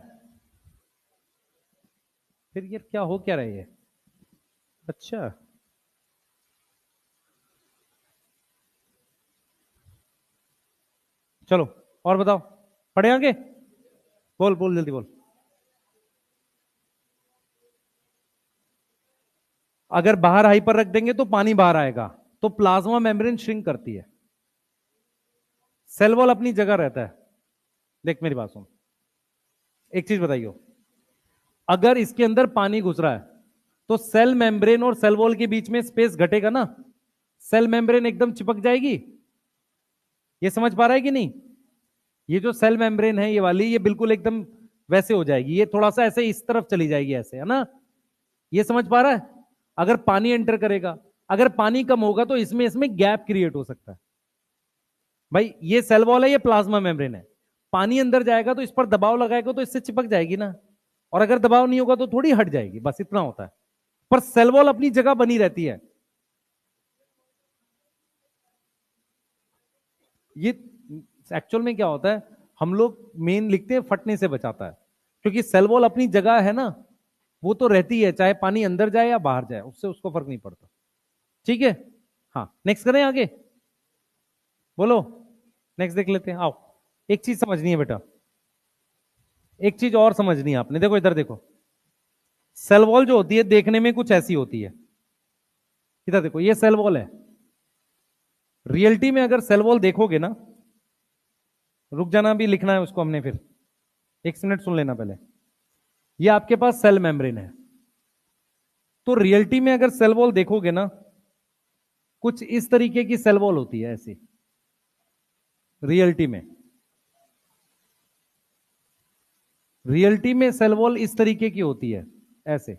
फिर ये क्या हो क्या रही है? अच्छा, चलो और बताओ, पढ़े आगे? बोल बोल जल्दी बोल। अगर बाहर हाइपर रख देंगे तो पानी बाहर आएगा, तो प्लाज्मा मेम्ब्रेन श्रिंक करती है, सेल वॉल अपनी जगह रहता है। देख मेरी बात सुन, एक चीज बताइयो, अगर इसके अंदर पानी घुस रहा है तो सेल मेम्ब्रेन और सेल वॉल के बीच में स्पेस घटेगा ना। सेल मेम्ब्रेन एकदम चिपक जाएगी। ये समझ पा रहा है कि नहीं? ये जो सेल मेम्ब्रेन है ये वाली, ये बिल्कुल एकदम वैसे हो जाएगी, ये थोड़ा सा ऐसे इस तरफ चली जाएगी ऐसे, है ना? ये समझ पा रहा है? अगर पानी एंटर करेगा, अगर पानी कम होगा तो इसमें इसमें गैप क्रिएट हो सकता है। भाई ये सेल वॉल है, ये प्लाज्मा मेम्ब्रेन है। पानी अंदर जाएगा तो इस पर दबाव लगाएगा तो इससे चिपक जाएगी ना। और अगर दबाव नहीं होगा तो थोड़ी हट जाएगी, बस इतना होता है। पर सेल वॉल अपनी जगह बनी रहती है। ये एक्चुअल में क्या होता है, हम लोग मेन लिखते हैं फटने से बचाता है, क्योंकि सेल वॉल अपनी जगह है ना, वो तो रहती है, चाहे पानी अंदर जाए या बाहर जाए, उससे उसको फर्क नहीं पड़ता। ठीक है, हाँ नेक्स्ट करें आगे। बोलो, नेक्स्ट देख लेते हैं, आओ। एक चीज समझनी है बेटा, एक चीज और समझनी है आपने, देखो इधर देखो। सेल वॉल जो होती है देखने में कुछ ऐसी होती है। इधर देखो, ये सेल वॉल है। रियलिटी में अगर सेल वॉल देखोगे ना, रुक जाना, भी लिखना है उसको हमने फिर, एक मिनट सुन लेना पहले। ये आपके पास सेल मेम्ब्रेन है। तो रियलिटी में अगर सेल वॉल देखोगे ना, कुछ इस तरीके की सेल वॉल होती है ऐसी, रियलिटी में। रियलिटी में सेल वॉल इस तरीके की होती है, ऐसे।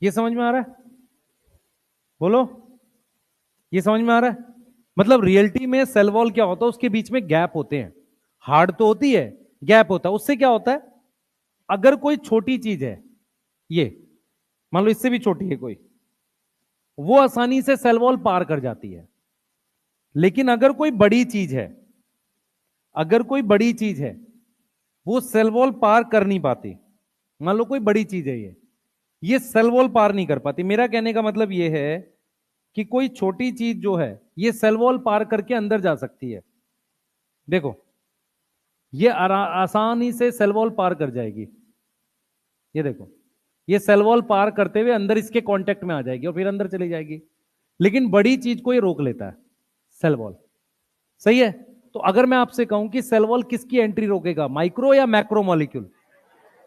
ये समझ में आ रहा है? बोलो, ये समझ में आ रहा है? मतलब रियलिटी में सेल वॉल क्या होता है, उसके बीच में गैप होते हैं। हार्ड तो होती है, गैप होता है, उससे क्या होता है, अगर कोई छोटी चीज है, ये मान लो इससे भी छोटी है कोई, वो आसानी से सेल वॉल पार कर जाती है। लेकिन अगर कोई बड़ी चीज है, अगर कोई बड़ी चीज है, वो सेल वॉल पार कर नहीं पाती। मान लो कोई बड़ी चीज है, ये सेल वॉल पार नहीं कर पाती। मेरा कहने का मतलब ये है कि कोई छोटी चीज जो है, ये सेल वॉल पार करके अंदर जा सकती है। देखो, ये आसानी से सेल वॉल पार कर जाएगी। ये देखो, ये सेल वॉल पार करते हुए अंदर इसके कांटेक्ट में आ जाएगी और फिर अंदर चली जाएगी। लेकिन बड़ी चीज को ये रोक लेता है, सेल वॉल। सही है? तो अगर मैं आपसे कहूं कि सेल वॉल किसकी एंट्री रोकेगा, माइक्रो या मैक्रो मॉलिक्यूल?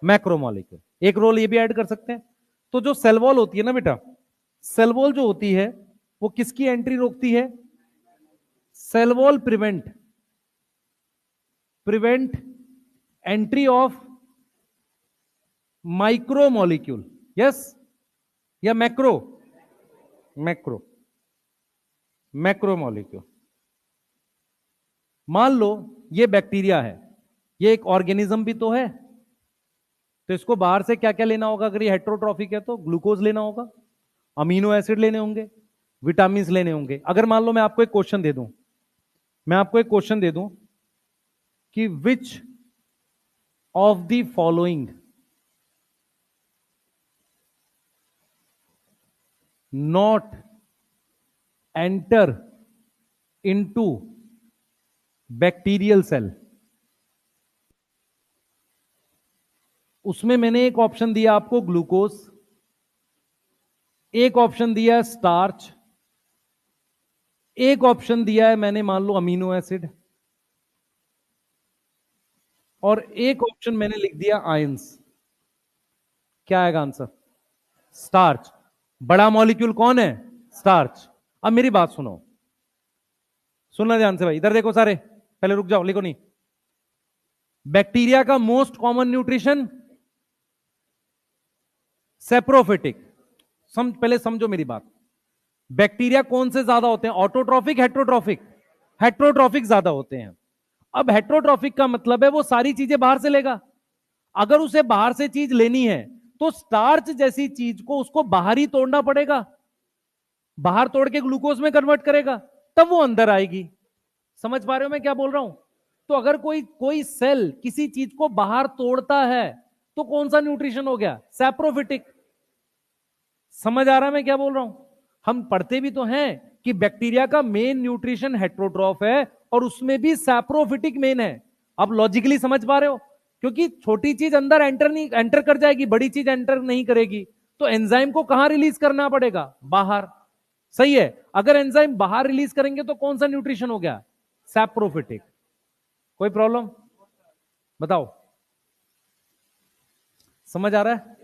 Macro molecule. एक रोल ये भी ऐड कर सकते हैं। तो जो सेल वॉल होती है ना बेटा, सेल वॉल जो होती है वो किसकी एंट्री रोकती है? Cell wall prevent prevent entry of micro molecule. Yes या मैक्रो? Macro, macro molecule. मान लो ये बैक्टीरिया है, ये एक ऑर्गेनिज्म भी तो है, तो इसको बाहर से क्या क्या लेना होगा? अगर ये हेट्रोट्रॉफिक है तो ग्लूकोज लेना होगा, अमीनो एसिड लेने होंगे, विटामिन लेने होंगे। अगर मान लो मैं आपको एक क्वेश्चन दे दूं, मैं आपको एक क्वेश्चन दे दूं कि which of the following not enter into bacterial cell. उसमें मैंने एक ऑप्शन दिया आपको ग्लूकोज, एक ऑप्शन दिया है स्टार्च, एक ऑप्शन दिया है मैंने मान लो अमीनो एसिड, और एक ऑप्शन मैंने लिख दिया आयंस। क्या आएगा आंसर? स्टार्च। बड़ा मॉलिक्यूल कौन है? स्टार्च। अब मेरी बात सुनो, सुनना ध्यान से भाई, इधर देखो सारे, पहले रुक जाओ, लिखो नहीं। बैक्टीरिया का मोस्ट कॉमन न्यूट्रिशन सेप्रोफिटिक। पहले समझो मेरी बात। बैक्टीरिया कौन से ज्यादा होते हैं, ऑटोट्रॉफिक हेट्रोट्रॉफिक? हेट्रोट्रॉफिक ज्यादा होते हैं। अब हेट्रोट्रॉफिक का मतलब है वो सारी चीजें बाहर से लेगा। अगर उसे बाहर से चीज लेनी है तो स्टार्च जैसी चीज को उसको बाहर ही तोड़ना पड़ेगा, बाहर तोड़ के ग्लूकोज में कन्वर्ट करेगा, तब वो अंदर आएगी। समझ पा रहे हो मैं क्या बोल रहा हूं? तो अगर कोई कोई सेल किसी चीज को बाहर तोड़ता है तो कौन सा न्यूट्रिशन हो गया? सैप्रोफिटिक। समझ आ रहा है मैं क्या बोल रहा हूं? हम पढ़ते भी तो हैं कि बैक्टीरिया का मेन न्यूट्रिशन हेट्रोट्रॉफ है और उसमें भी सैप्रोफिटिक मेन है। अब लॉजिकली समझ पा रहे हो? क्योंकि छोटी चीज अंदर एंटर कर जाएगी, बड़ी चीज एंटर नहीं करेगी, तो एंजाइम को कहां रिलीज करना पड़ेगा? बाहर। सही है? अगर एंजाइम बाहर रिलीज करेंगे तो कौन सा न्यूट्रिशन हो गया? सैप्रोफिटिक। कोई प्रॉब्लम? बताओ, समझ आ रहा है?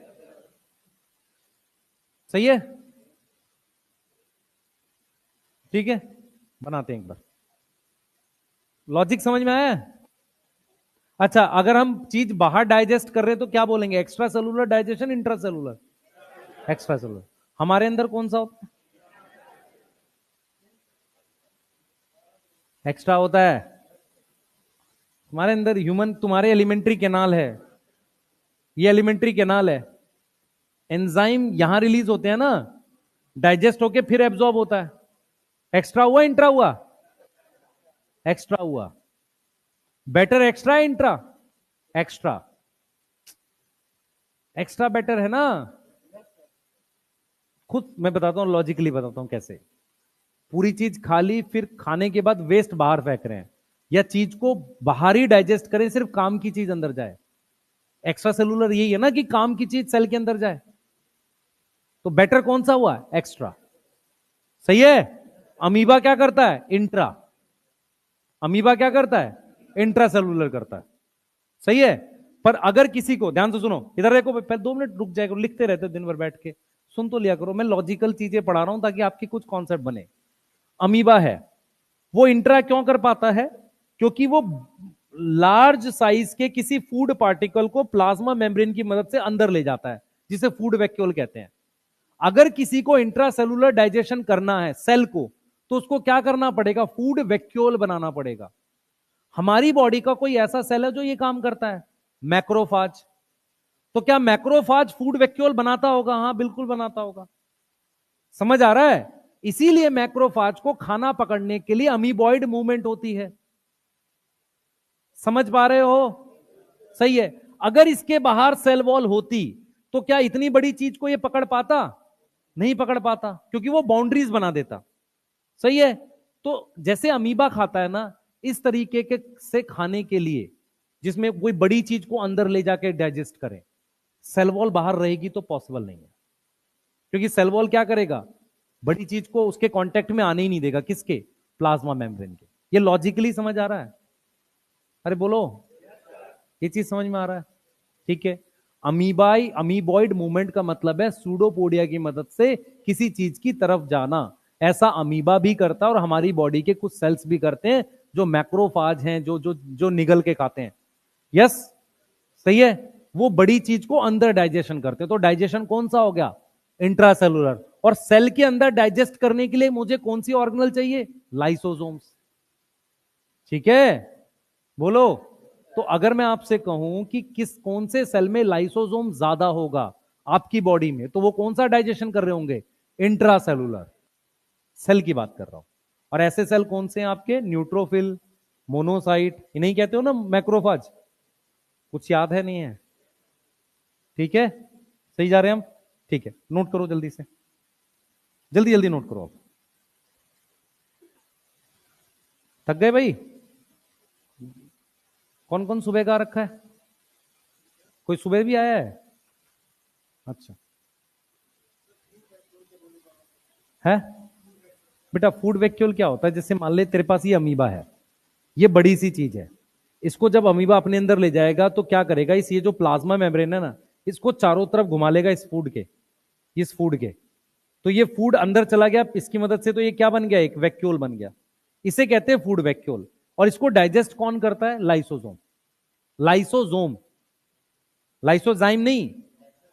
सही है? ठीक है, बनाते हैं एक बार। लॉजिक समझ में आया? अच्छा, अगर हम चीज बाहर डाइजेस्ट कर रहे हैं तो क्या बोलेंगे? Extra cellular digestion, intra cellular? Extra cellular. हमारे अंदर कौन सा होता है? एक्स्ट्रा होता है। तुम्हारे अंदर ह्यूमन, तुम्हारे एलिमेंट्री कैनाल है, ये एलिमेंट्री कैनाल है। एंजाइम यहां रिलीज होते हैं ना, डाइजेस्ट होके फिर एब्जॉर्ब होता है। एक्स्ट्रा हुआ इंट्रा हुआ? एक्स्ट्रा हुआ। Better extra intra? Extra. Extra better है ना? खुद मैं बताता हूं, लॉजिकली बताता हूं कैसे। पूरी चीज खा ली, फिर खाने के बाद वेस्ट बाहर फेंक रहे हैं, या चीज को बाहर ही डाइजेस्ट करें, सिर्फ काम की चीज अंदर जाए। एक्स्ट्रा सेलुलर यही है ना कि काम की चीज सेल के अंदर जाए। तो बेटर कौन सा हुआ? एक्स्ट्रा। सही है? अमीबा क्या करता है? इंट्रा। अमीबा क्या करता है? इंट्रा सेलुलर करता है। सही है? पर अगर किसी को, ध्यान से सुनो, इधर देखो, पहले 2 मिनट रुक जाएगा, लिखते रहते दिन भर बैठ के, सुन तो लिया करो। मैं लॉजिकल चीजें पढ़ा रहा हूं ताकि आपकी कुछ कॉन्सेप्ट बने। अमीबा है, वो इंट्रा क्यों कर पाता है? क्योंकि वो लार्ज साइज के किसी फूड पार्टिकल को प्लाज्मा मेम्ब्रेन की मदद से अंदर ले जाता है, जिसे फूड वैक्यूल कहते हैं। अगर किसी को इंट्रासेलुलर डाइजेशन करना है सेल को, तो उसको क्या करना पड़ेगा? फूड वैक्यूल बनाना पड़ेगा। हमारी बॉडी का कोई ऐसा सेल है जो ये काम करता है? मैक्रोफाज। तो क्या मैक्रोफाज फूड वैक्यूल बनाता होगा? हां बिल्कुल बनाता होगा। समझ आ रहा है? इसीलिए मैक्रोफाज को खाना पकड़ने के लिए अमीबॉइड मूवमेंट होती है। समझ पा रहे हो? सही है। अगर इसके बाहर सेल वॉल होती तो क्या इतनी बड़ी चीज को ये पकड़ पाता? नहीं पकड़ पाता, क्योंकि वो बाउंड्रीज बना देता। सही है। तो जैसे अमीबा खाता है ना, इस तरीके के से खाने के लिए जिसमें कोई बड़ी चीज को अंदर ले जाके डाइजेस्ट करे, सेल वॉल बाहर रहेगी तो पॉसिबल नहीं है। क्योंकि सेल वॉल क्या करेगा? बड़ी चीज को उसके कांटेक्ट में आने ही नहीं देगा। किसके? प्लाज्मा मेम्ब्रेन के। ये लॉजिकली समझ आ रहा है? अरे बोलो, ये चीज समझ में आ रहा है? ठीक है। अमीबॉइड मूवमेंट का मतलब है सूडोपोडिया की मदद से किसी चीज की तरफ जाना। ऐसा अमीबा भी करता है और हमारी बॉडी के कुछ सेल्स भी करते हैं जो मैक्रोफाज हैं, जो जो जो निगल के खाते हैं। यस, सही है। वो बड़ी चीज को अंदर डाइजेशन करते हैं। तो डाइजेशन कौन सा हो गया? इंट्रासेलुलर। और सेल के अंदर डाइजेस्ट करने के लिए मुझे कौन सी ऑर्गेनल चाहिए? लाइसोसोम्स। ठीक है, बोलो। तो अगर मैं आपसे कहूं कि कौन से सेल में लाइसोसोम ज्यादा होगा आपकी बॉडी में, तो वो कौन सा डाइजेशन कर रहे होंगे? इंट्रासेलुलर सेल की बात कर रहा हूं। और ऐसे सेल कौन से हैं आपके? न्यूट्रोफिल, मोनोसाइट, इन्हें कहते हो ना मैक्रोफाज। कुछ याद है? नहीं है? ठीक है, सही जा रहे हैं हम। ठीक है, नोट करो जल्दी से, जल्दी जल्दी नोट करो। आप थक गए भाई? कौन कौन सुबह का रखा है? कोई सुबह भी आया है? अच्छा है। बेटा फूड वैक्यूल क्या होता है? जैसे मान ले तेरे पास ये अमीबा है, ये बड़ी सी चीज है। इसको जब अमीबा अपने अंदर ले जाएगा तो क्या करेगा? इस ये जो प्लाज्मा मेम्ब्रेन है ना, इसको चारों तरफ घुमा लेगा इस फूड के। तो ये फूड अंदर चला गया इसकी मदद से, तो ये क्या बन गया? एक वैक्यूल बन गया। इसे कहते हैं फूड वैक्यूल। और इसको डाइजेस्ट कौन करता है? लाइसोसोम। लाइसोसोम, लाइसोजाइम नहीं।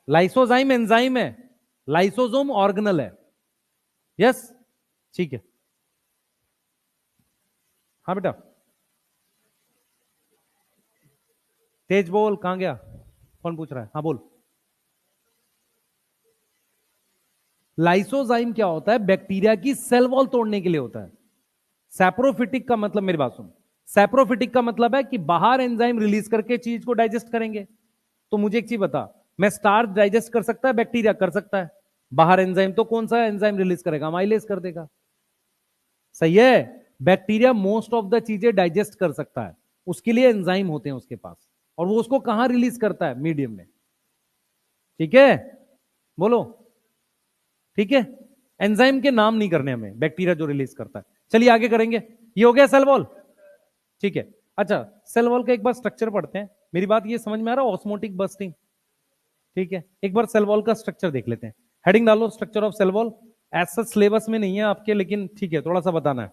लाइसोजाइम एंजाइम है, लाइसोसोम ऑर्गेनल है। यस, ठीक है। हाँ बेटा, तेज बोल। कहां गया? कौन पूछ रहा है? हाँ बोल। लाइसोजाइम क्या होता है? बैक्टीरिया की सेल वॉल तोड़ने के लिए होता है। सैप्रोफिटिक का मतलब, मेरी बात सुन, सैप्रोफिटिक का मतलब है कि बाहर एंजाइम रिलीज करके चीज को डाइजेस्ट करेंगे। तो मुझे एक चीज बता, मैं स्टार्च डाइजेस्ट कर सकता है? बैक्टीरिया कर सकता है। बाहर एंजाइम तो कौन सा एंजाइम रिलीज करेगा? अमाइलेज कर देगा। सही है। बैक्टीरिया मोस्ट ऑफ द चीजें डाइजेस्ट कर सकता है, उसके लिए एंजाइम होते हैं उसके पास। और वो उसको कहां रिलीज करता है? मीडियम में। ठीक है, बोलो। ठीक है, एंजाइम के नाम नहीं करने हमें, बैक्टीरिया जो रिलीज करता है। चलिए आगे करेंगे। ये हो गया सेल वॉल। ठीक है। अच्छा, सेल वॉल का एक बार स्ट्रक्चर पढ़ते हैं। मेरी बात ये समझ में आ रहा है? Osmotic bursting. ठीक है, एक बार सेल वॉल का स्ट्रक्चर देख लेते हैं। हेडिंग डालो, स्ट्रक्चर ऑफ सेल वॉल। ऐसा सिलेबस में नहीं है आपके, लेकिन ठीक है, थोड़ा सा बताना है।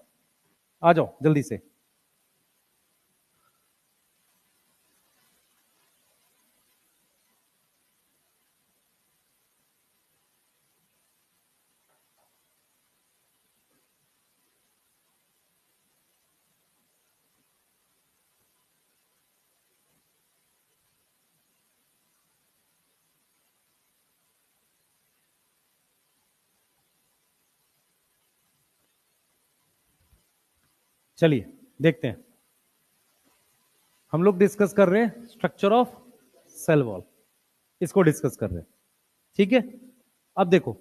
आ जाओ जल्दी से। चलिए देखते हैं। हम लोग डिस्कस कर रहे हैं स्ट्रक्चर ऑफ सेल वॉल, इसको डिस्कस कर रहे हैं। ठीक है, अब देखो,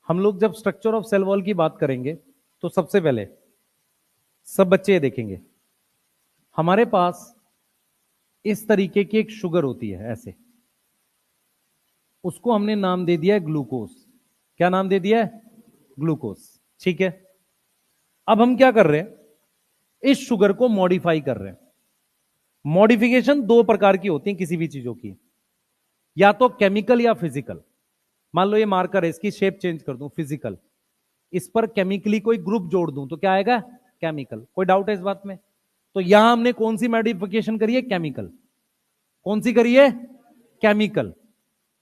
हम लोग जब स्ट्रक्चर ऑफ सेल वॉल की बात करेंगे तो सबसे पहले सब बच्चे ये देखेंगे, हमारे पास इस तरीके की एक शुगर होती है ऐसे, उसको हमने नाम दे दिया है ग्लूकोज। क्या नाम दे दिया है? ग्लूकोज। ठीक है, अब हम क्या कर रहे हैं? इस शुगर को मॉडिफाई कर रहे हैं। मॉडिफिकेशन दो प्रकार की होती है किसी भी चीजों की, या तो केमिकल या फिजिकल। मान लो ये मार्कर है, इसकी शेप चेंज कर दूं, फिजिकल। इस पर केमिकली कोई ग्रुप जोड़ दूं तो क्या आएगा? केमिकल। कोई डाउट है इस बात में? तो यहां हमने कौन सी मॉडिफिकेशन करी है? केमिकल। कौन सी करी है? केमिकल।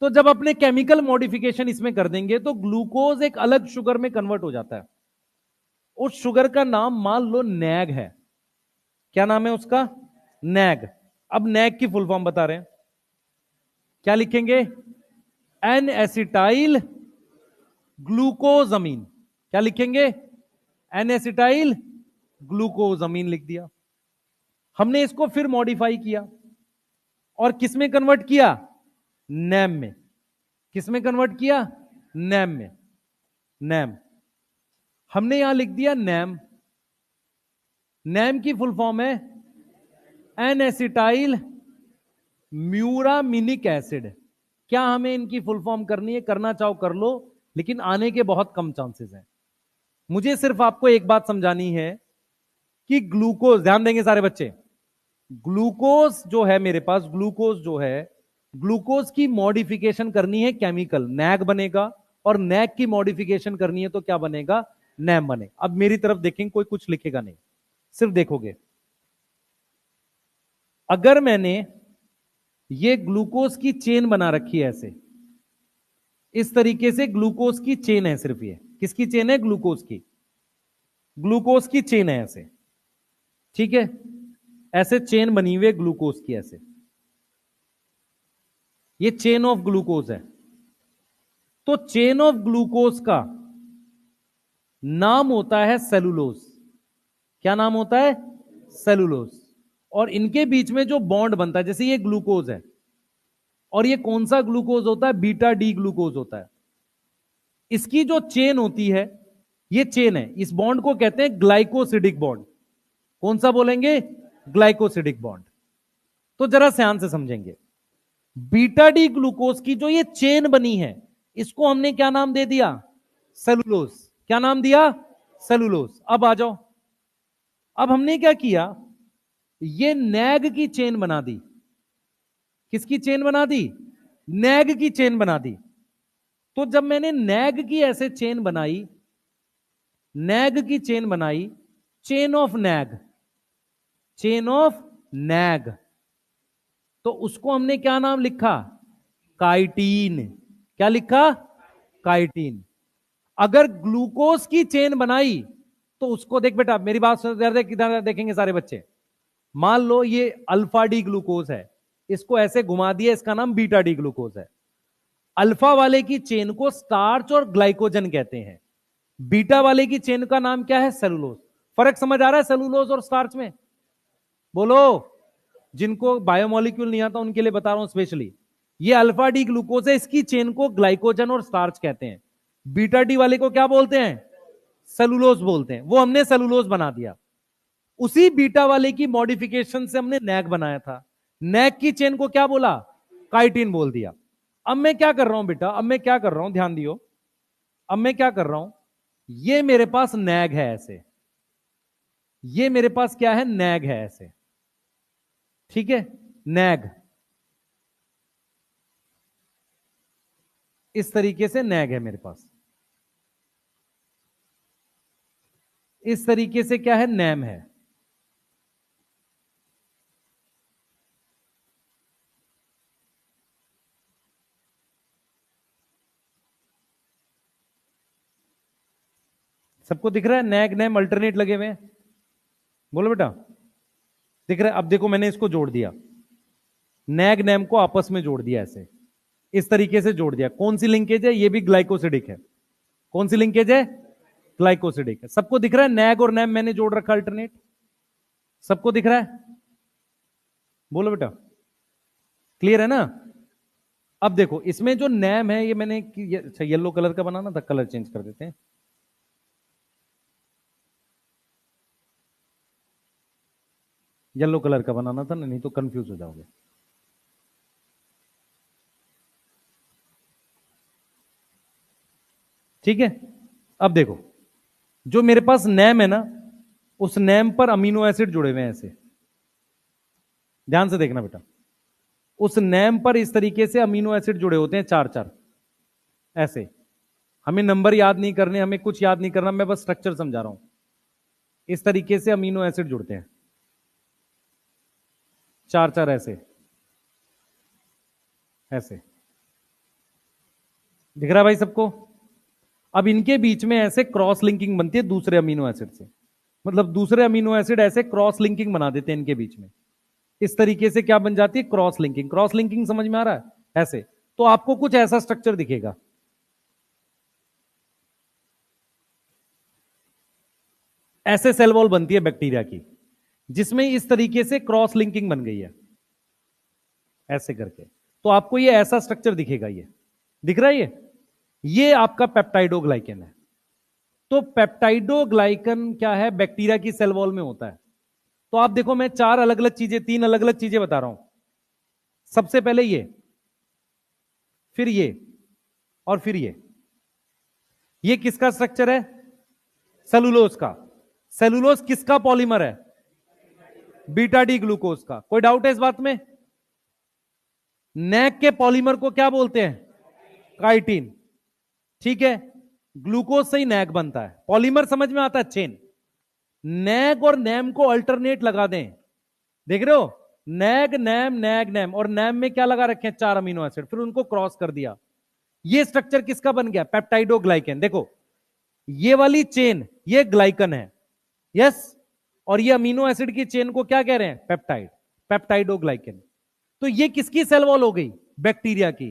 तो जब अपने केमिकल मॉडिफिकेशन इसमें कर देंगे तो ग्लूकोज एक अलग शुगर में कन्वर्ट हो जाता है। उस शुगर का नाम मान लो नैग है। क्या नाम है उसका? नैग। अब नैग की फुल फॉर्म बता रहे हैं, क्या लिखेंगे? N acetyl glucosamine. क्या लिखेंगे? एन एसिटाइल ग्लूकोजमीन लिख दिया। हमने इसको फिर मॉडिफाई किया और किस में कन्वर्ट किया? नैम में। किस में कन्वर्ट किया? नैम में। नैम हमने यहां लिख दिया नैम। नैम की फुल फॉर्म है एन एसिटाइल म्यूरामिनिक एसिड। क्या हमें इनकी फुल फॉर्म करनी है? करना चाहो कर लो, लेकिन आने के बहुत कम चांसेस हैं। मुझे सिर्फ आपको एक बात समझानी है कि ग्लूकोज, ध्यान देंगे सारे बच्चे, ग्लूकोज जो है मेरे पास, ग्लूकोज जो है, ग्लूकोज की मॉडिफिकेशन करनी है केमिकल, नैग बनेगा। और नैग की मॉडिफिकेशन करनी है तो क्या बनेगा? नैम बने। अब मेरी तरफ देखेंगे, कोई कुछ लिखेगा नहीं, सिर्फ देखोगे। अगर मैंने ये ग्लूकोज की चेन बना रखी है ऐसे, इस तरीके से ग्लूकोज की चेन है, सिर्फ ये किसकी चेन है? ग्लूकोज की। ग्लूकोज की चेन है ऐसे, ठीक है, ऐसे चेन बनी हुई है ग्लूकोज की ऐसे। ये चेन ऑफ ग्लूकोज है। तो चेन ऑफ ग्लूकोज का नाम होता है सेलुलोज। क्या नाम होता है? सेलुलोज। और इनके बीच में जो बॉन्ड बनता है, जैसे ये ग्लूकोज है और ये कौन सा ग्लूकोज होता है? बीटा डी ग्लूकोज होता है। इसकी जो चेन होती है, ये चेन है, इस बॉन्ड को कहते हैं ग्लाइकोसिडिक बॉन्ड। कौन सा बोलेंगे? Glycosidic bond. तो जरा ध्यान से समझेंगे, बीटा डी ग्लूकोज की जो ये चेन बनी है, इसको हमने क्या नाम दे दिया? सेलुलोज। क्या नाम दिया? सेलुलोज। अब आ जाओ, अब हमने क्या किया? ये नैग की चेन बना दी। किसकी चेन बना दी? नैग की चेन बना दी। तो जब मैंने नैग की ऐसे चेन बनाई, नैग की चेन बनाई, chain of nag, chain of nag, तो उसको हमने क्या नाम लिखा? काइटीन। क्या लिखा? काइटीन। अगर ग्लूकोज की चेन बनाई तो उसको देख बेटा, मेरी बात सुन, किधर देखेंगे सारे बच्चे। मान लो ये अल्फा डी ग्लूकोज है, इसको ऐसे घुमा दिया, इसका नाम बीटा डी ग्लूकोज है। अल्फा वाले की चेन को स्टार्च और ग्लाइकोजन कहते हैं, बीटा वाले की चेन का नाम क्या है? सेलुलोज। फर्क समझ आ रहा है सेलुलोज और स्टार्च में? बोलो। जिनको बायोमोलिक्यूल नहीं आता उनके लिए बता रहा हूं स्पेशली। ये अल्फा डी ग्लूकोज है, इसकी चेन को ग्लाइकोजन और स्टार्च कहते हैं। बीटा डी वाले को क्या बोलते हैं? सेलुलोज बोलते हैं। वो हमने सेलुलोज बना दिया। उसी बीटा वाले की मॉडिफिकेशन से हमने नैग बनाया था। नैग की चेन को क्या बोला? काइटिन बोल दिया। अब मैं क्या कर रहा हूं बेटा? अब मैं क्या कर रहा हूं, ध्यान दियो। अब मैं क्या कर रहा हूं? ये मेरे पास नैग है ऐसे, ये मेरे पास क्या है? नैग है ऐसे, ठीक है, नैग। इस तरीके से नैग है मेरे पास। इस तरीके से क्या है? नैम है। सबको दिख रहा है? नैग नैम अल्टरनेट लगे हुए हैं। बोलो बेटा, दिख रहा है? अब देखो, मैंने इसको जोड़ दिया, नैग नैम को आपस में जोड़ दिया ऐसे, इस तरीके से जोड़ दिया। कौन सी लिंकेज है? ये भी ग्लाइकोसिडिक है। कौन सी लिंकेज है? ग्लाइकोसिडिक है। सबको दिख रहा है? नैग और नैम मैंने जोड़ रखा अल्टरनेट। सबको दिख रहा है? बोलो बेटा, क्लियर है ना? अब देखो, इसमें जो नैम है, ये मैंने अच्छा येलो कलर का बनाना था, कलर चेंज कर देते हैं। येलो कलर का बनाना था ना, नहीं तो कंफ्यूज हो जाओगे। ठीक है, अब देखो, जो मेरे पास नैम है ना, उस नैम पर अमीनो एसिड जुड़े हुए हैं ऐसे। ध्यान से देखना बेटा, उस नैम पर इस तरीके से अमीनो एसिड जुड़े होते हैं, चार चार ऐसे। हमें नंबर याद नहीं करने, हमें कुछ याद नहीं करना, मैं बस स्ट्रक्चर समझा रहा हूं। इस तरीके से अमीनो एसिड जुड़ते हैं, चार चार ऐसे, ऐसे। दिख रहा है भाई सबको? अब इनके बीच में ऐसे क्रॉस लिंकिंग बनती है दूसरे अमीनो एसिड से, मतलब दूसरे अमीनो एसिड ऐसे क्रॉस लिंकिंग बना देते हैं इनके बीच में। इस तरीके से क्या बन जाती है? Cross linking. क्रॉस लिंकिंग समझ में आ रहा है? ऐसे तो आपको कुछ ऐसा स्ट्रक्चर दिखेगा। ऐसे सेल वॉल बनती है बैक्टीरिया की, जिसमें इस तरीके से क्रॉस लिंकिंग बन गई है ऐसे करके। तो आपको ये ऐसा स्ट्रक्चर दिखेगा। ये दिख रहा है? ये आपका पेप्टाइडोग्लाइकन है। तो पेप्टाइडोग्लाइकन क्या है? बैक्टीरिया की सेल वॉल में होता है। तो आप देखो, मैं चार अलग अलग चीजें, तीन अलग अलग चीजें बता रहा हूं। सबसे पहले ये, फिर ये, और फिर ये किसका स्ट्रक्चर है? सेलुलोज का। सेलुलोज किसका पॉलीमर है? बीटा डी ग्लूकोज का। कोई डाउट है इस बात में? नैक के पॉलीमर को क्या बोलते हैं? काइटिन। ठीक है, ग्लूकोज से ही नैक बनता है। पॉलीमर समझ में आता है? चेन। नैक और नैम को अल्टरनेट लगा दें, देख रहे हो? नैग नैम, नैग नैम, और नैम में क्या लगा रखे हैं? 4 अमीनो एसिड, फिर उनको क्रॉस कर दिया। ये स्ट्रक्चर किसका बन गया? पेप्टाइडोग्लाइकन। देखो, ये वाली चेन ये ग्लाइकन है, यस, और ये अमीनो एसिड की चेन को क्या कह रहे हैं? Peptide, peptidoglycan. तो ये किसकी सेल वॉल हो गई? बैक्टीरिया की।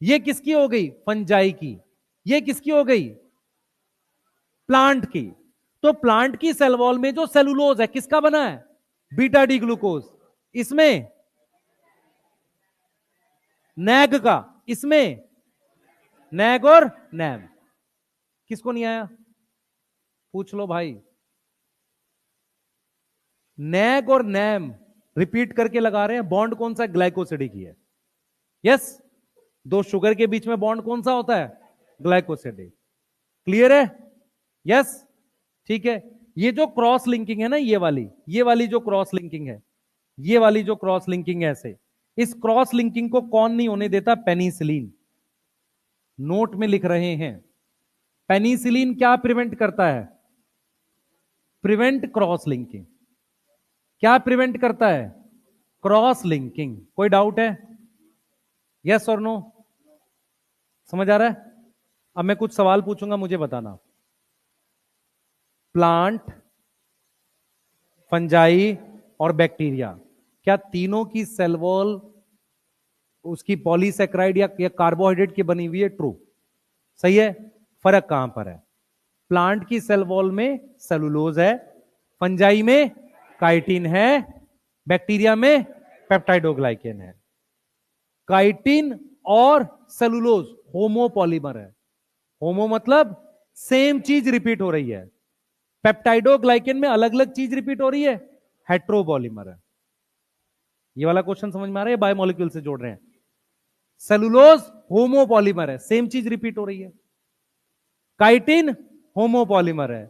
ये किसकी हो गई? फंजाई की। ये किसकी हो गई? प्लांट की। तो प्लांट की सेल वॉल में जो सेलुलोज है किसका बना है? Beta D glucose. इसमें नैग का, इसमें नैग और नैम। किसको नहीं आया? पूछ लो भाई। नैग और नैम रिपीट करके लगा रहे हैं। बॉन्ड कौन सा? ग्लाइकोसिडिक ही है, यस। दो शुगर के बीच में बॉन्ड कौन सा होता है? ग्लाइकोसिडिक। क्लियर है? यस, ठीक है। ये जो क्रॉस लिंकिंग है ना, ये वाली जो क्रॉस लिंकिंग है, ये वाली जो क्रॉस लिंकिंग है ऐसे, इस क्रॉस लिंकिंग को कौन नहीं होने देता? पेनिसिलिन। नोट में लिख रहे हैं, पेनिसिलिन क्या प्रिवेंट करता है? Prevent cross linking. क्या प्रिवेंट करता है? Cross linking. कोई डाउट है? यस और नो? समझ आ रहा है? अब मैं कुछ सवाल पूछूंगा, मुझे बताना। प्लांट, फंजाई और बैक्टीरिया, क्या तीनों की सेल वॉल उसकी पॉलीसेक्राइड या कार्बोहाइड्रेट की बनी हुई है? ट्रू, सही है। फर्क कहां पर है? प्लांट की सेल वॉल में सेलुलोज है, फंजाई में काइटिन है, बैक्टीरिया में पेप्टाइडोग्लाइकन है। काइटिन और सेलुलोज होमोपॉलीमर है। होमो मतलब सेम चीज रिपीट हो रही है। पेप्टाइडोग्लाइकन में अलग अलग चीज रिपीट हो रही है, हेट्रोपॉलीमर है। ये वाला क्वेश्चन समझ में आ रहा है? बायोमोलिक्यूल से जोड़ रहे हैं। सेलुलोज होमोपॉलीमर है, सेम चीज रिपीट हो रही है। काइटिन होमोपॉलीमर है,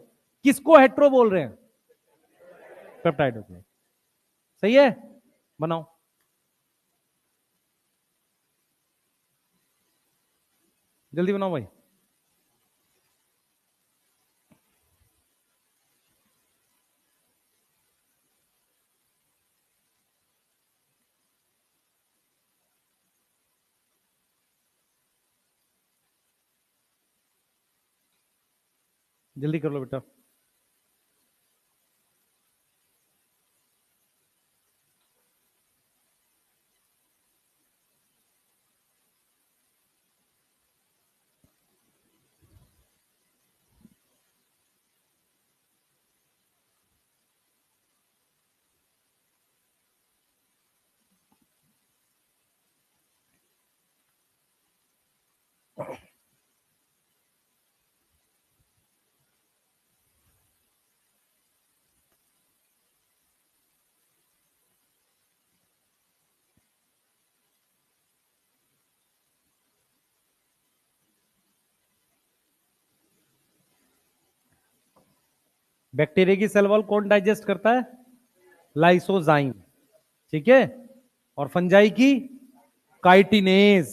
किसको हेट्रो बोल रहे हैं? पेप्टाइडोग्लाइकन। सही है, बनाओ। जल्दी बनाओ भाई। जल्दी कर लो बेटा। बैक्टीरिया की सेल वॉल कौन डाइजेस्ट करता है? लाइसोजाइम, ठीक है। और फंजाई की काइटिनेज,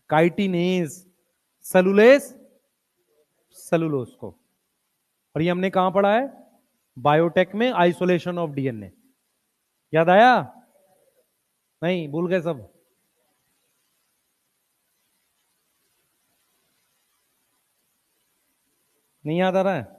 काइटिनेज सेलुलेस सेलुलोज को। और ये हमने कहां पढ़ा है? बायोटेक में, आइसोलेशन ऑफ डीएनए। याद आया? नहीं, भूल गए सब? नहीं याद आ रहा है?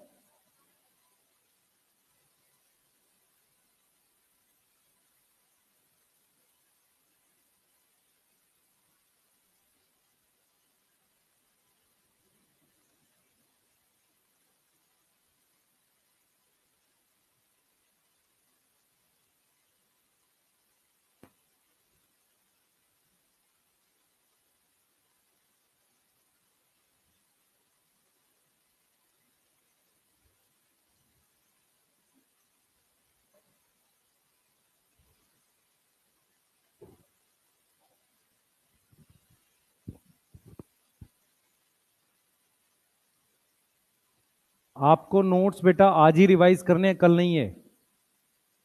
आपको नोट्स बेटा आज ही रिवाइज करने हैं, कल नहीं है,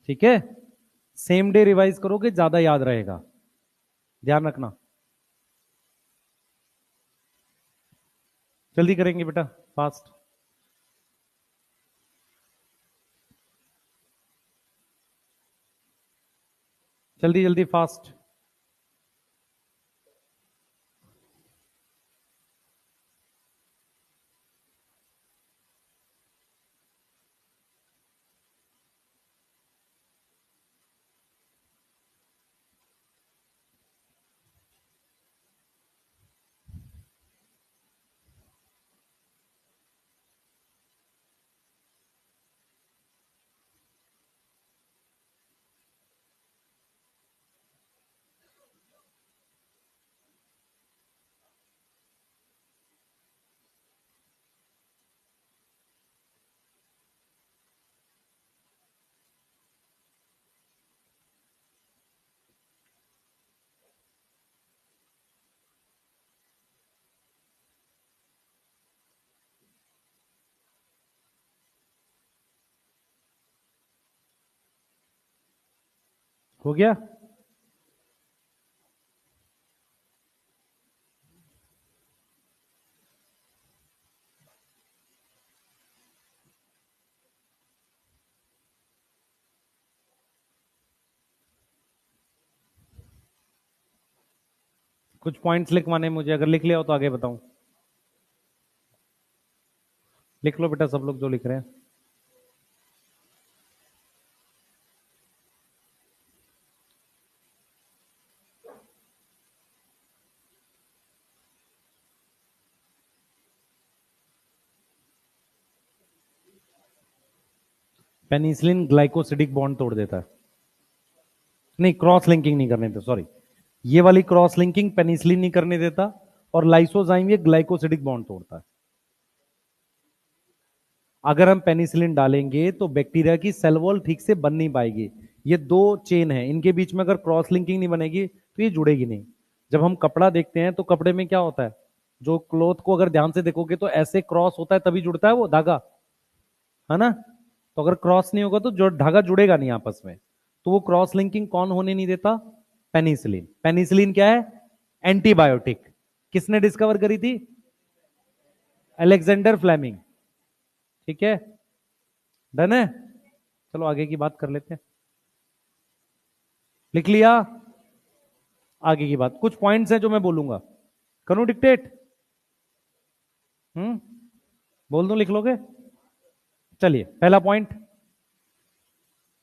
ठीक है? सेम डे रिवाइज करोगे ज्यादा याद रहेगा, ध्यान रखना। जल्दी करेंगे बेटा, फास्ट, जल्दी जल्दी फास्ट। हो गया? कुछ पॉइंट्स लिखवाने हैं मुझे, अगर लिख लिया हो तो आगे बताऊं। लिख लो बेटा सब लोग जो लिख रहे हैं। पेनिसिलिन ग्लाइकोसिडिक बॉन्ड तोड़ देता है। नहीं, क्रॉस लिंकिंग नहीं करने देता, सॉरी, ये वाली क्रॉस लिंकिंग पेनिसिलिन नहीं करने देता, और लाइसोजाइम ये ग्लाइकोसिडिक बॉन्ड तोड़ता है। अगर हम पेनिसिलिन डालेंगे तो बैक्टीरिया की सेल वॉल ठीक से बन नहीं पाएगी। ये दो चेन है, इनके बीच में अगर क्रॉस लिंकिंग नहीं बनेगी तो ये जुड़ेगी नहीं। जब हम कपड़ा देखते हैं तो कपड़े में क्या होता है, जो क्लॉथ को अगर ध्यान से देखोगे तो ऐसे क्रॉस होता है तभी जुड़ता है वो धागा, है ना? तो अगर क्रॉस नहीं होगा तो जो धागा जुड़ेगा नहीं आपस में। तो वो क्रॉस लिंकिंग कौन होने नहीं देता? पेनिसिलिन। पेनिसिलिन क्या है? एंटीबायोटिक। किसने डिस्कवर करी थी? Alexander Fleming. ठीक है, डन है। चलो आगे की बात कर लेते हैं। लिख लिया? आगे की बात, कुछ पॉइंट्स हैं जो मैं बोलूंगा, करूं डिक्टेट? बोल दूं, लिख लोगे? चलिए, पहला पॉइंट,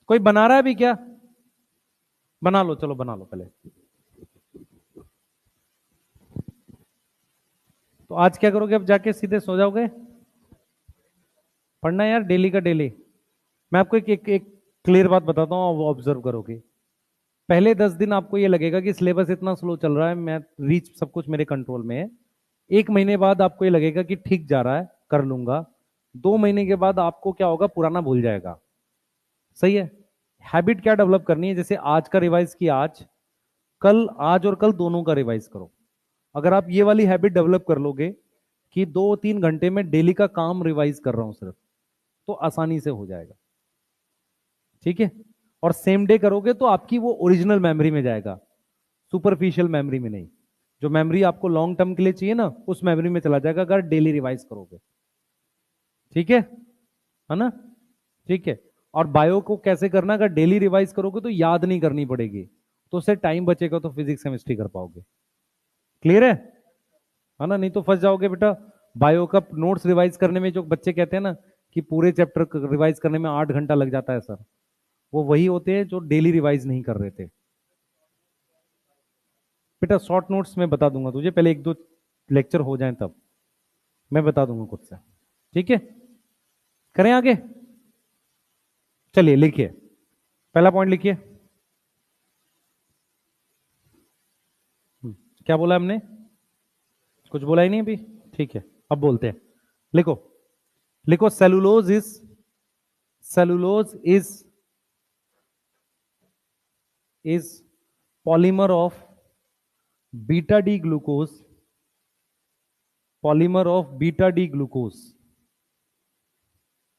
कोई बना रहा है अभी क्या? बना लो, चलो बना लो पहले। तो आज क्या करोगे, अब जाके सीधे सो जाओगे? पढ़ना है यार, डेली का डेली। मैं आपको एक क्लियर बात बताता हूँ, वो ऑब्जर्व करोगे। पहले 10 दिन आपको ये लगेगा कि सिलेबस इतना स्लो चल रहा है, मैं रीच सब कुछ मेरे कंट्रोल में है। 1 महीने बाद आपको ये लगेगा कि ठीक जा रहा है, कर लूंगा। 2 महीने के बाद आपको क्या होगा, पुराना भूल जाएगा। सही है? हैबिट क्या डेवलप करनी है, जैसे आज का रिवाइज किया, आज कल, आज और कल दोनों का रिवाइज करो। अगर आप ये वाली हैबिट डेवलप कर लोगे कि 2-3 घंटे में डेली का काम रिवाइज कर रहा हूं सिर्फ, तो आसानी से हो जाएगा। ठीक है? और सेम डे करोगे तो आपकी वो ओरिजिनल मेमोरी में जाएगा, सुपरफिशियल मेमोरी में नहीं। जो मेमोरी आपको लॉन्ग टर्म के लिए चाहिए ना, उस मेमोरी में चला जाएगा अगर डेली रिवाइज करोगे। ठीक है ना? ठीक है। और बायो को कैसे करना, अगर डेली रिवाइज करोगे तो याद नहीं करनी पड़ेगी, तो उससे टाइम बचेगा, तो फिजिक्स केमिस्ट्री कर पाओगे। क्लियर है ना? नहीं तो फंस जाओगे बेटा, बायो का नोट्स रिवाइज करने में जो बच्चे कहते हैं ना कि पूरे चैप्टर रिवाइज करने में 8 घंटा लग जाता है सर, वो वही होते हैं जो डेली रिवाइज नहीं कर रहे थे। बेटा शॉर्ट नोट्स में बता दूंगा तुझे, पहले 1-2 लेक्चर हो जाएं तब मैं बता दूंगा खुद से, ठीक है? करें आगे, चलिए लिखिए, पहला पॉइंट लिखिए। क्या बोला हमने? कुछ बोला ही नहीं अभी, ठीक है अब बोलते हैं। लिखो, लिखो cellulose is polymer of beta D glucose, polymer of beta D glucose.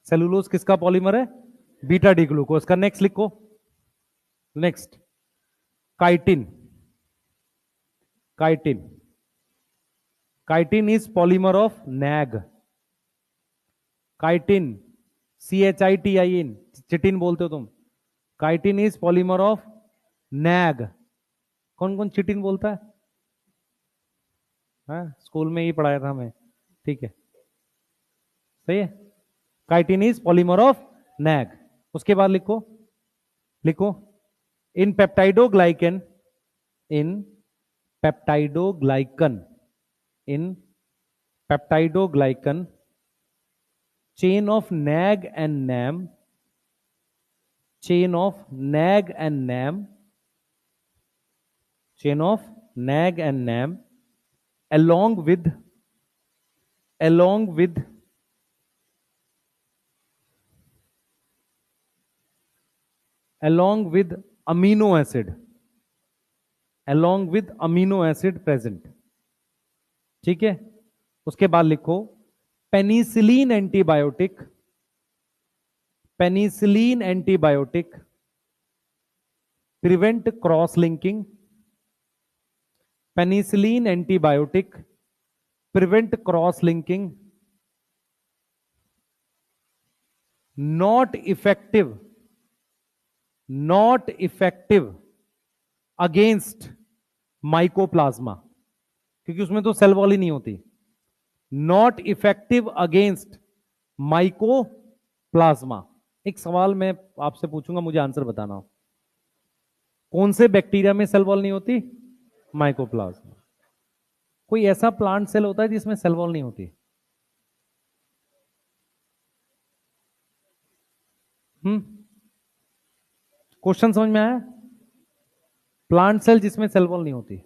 Cellulose किसका पॉलीमर है? बीटा डी ग्लूकोज का। नेक्स्ट लिखो, next chitin, chitin, chitin is polymer of nag, chitin CHITIN, chitin बोलते हो तुम, chitin is polymer of nag. कौन कौन chitin बोलता है? हाँ स्कूल में ही पढ़ाया था हमें, ठीक है सही है। Chitin is polymer of NAG. उसके बाद लिखो, लिखो in peptidoglycan, in peptidoglycan, in peptidoglycan chain of nag and nam, chain of nag and nam, chain of nag and nam along with amino acid, along with amino acid present, ठीक है? उसके बाद लिखो penicillin antibiotic, penicillin antibiotic prevent cross linking, penicillin antibiotic prevent cross linking, not effective against mycoplasma, क्योंकि उसमें तो cell wall ही नहीं होती। Not effective against mycoplasma. एक सवाल मैं आपसे पूछूंगा, मुझे आंसर बताना हो। कौन से बैक्टीरिया में सेल वॉल नहीं होती? माइकोप्लाज्मा। कोई ऐसा प्लांट सेल होता है जिसमें सेल वॉल नहीं होती? क्वेश्चन समझ में आया? प्लांट सेल जिसमें सेल वॉल नहीं होती।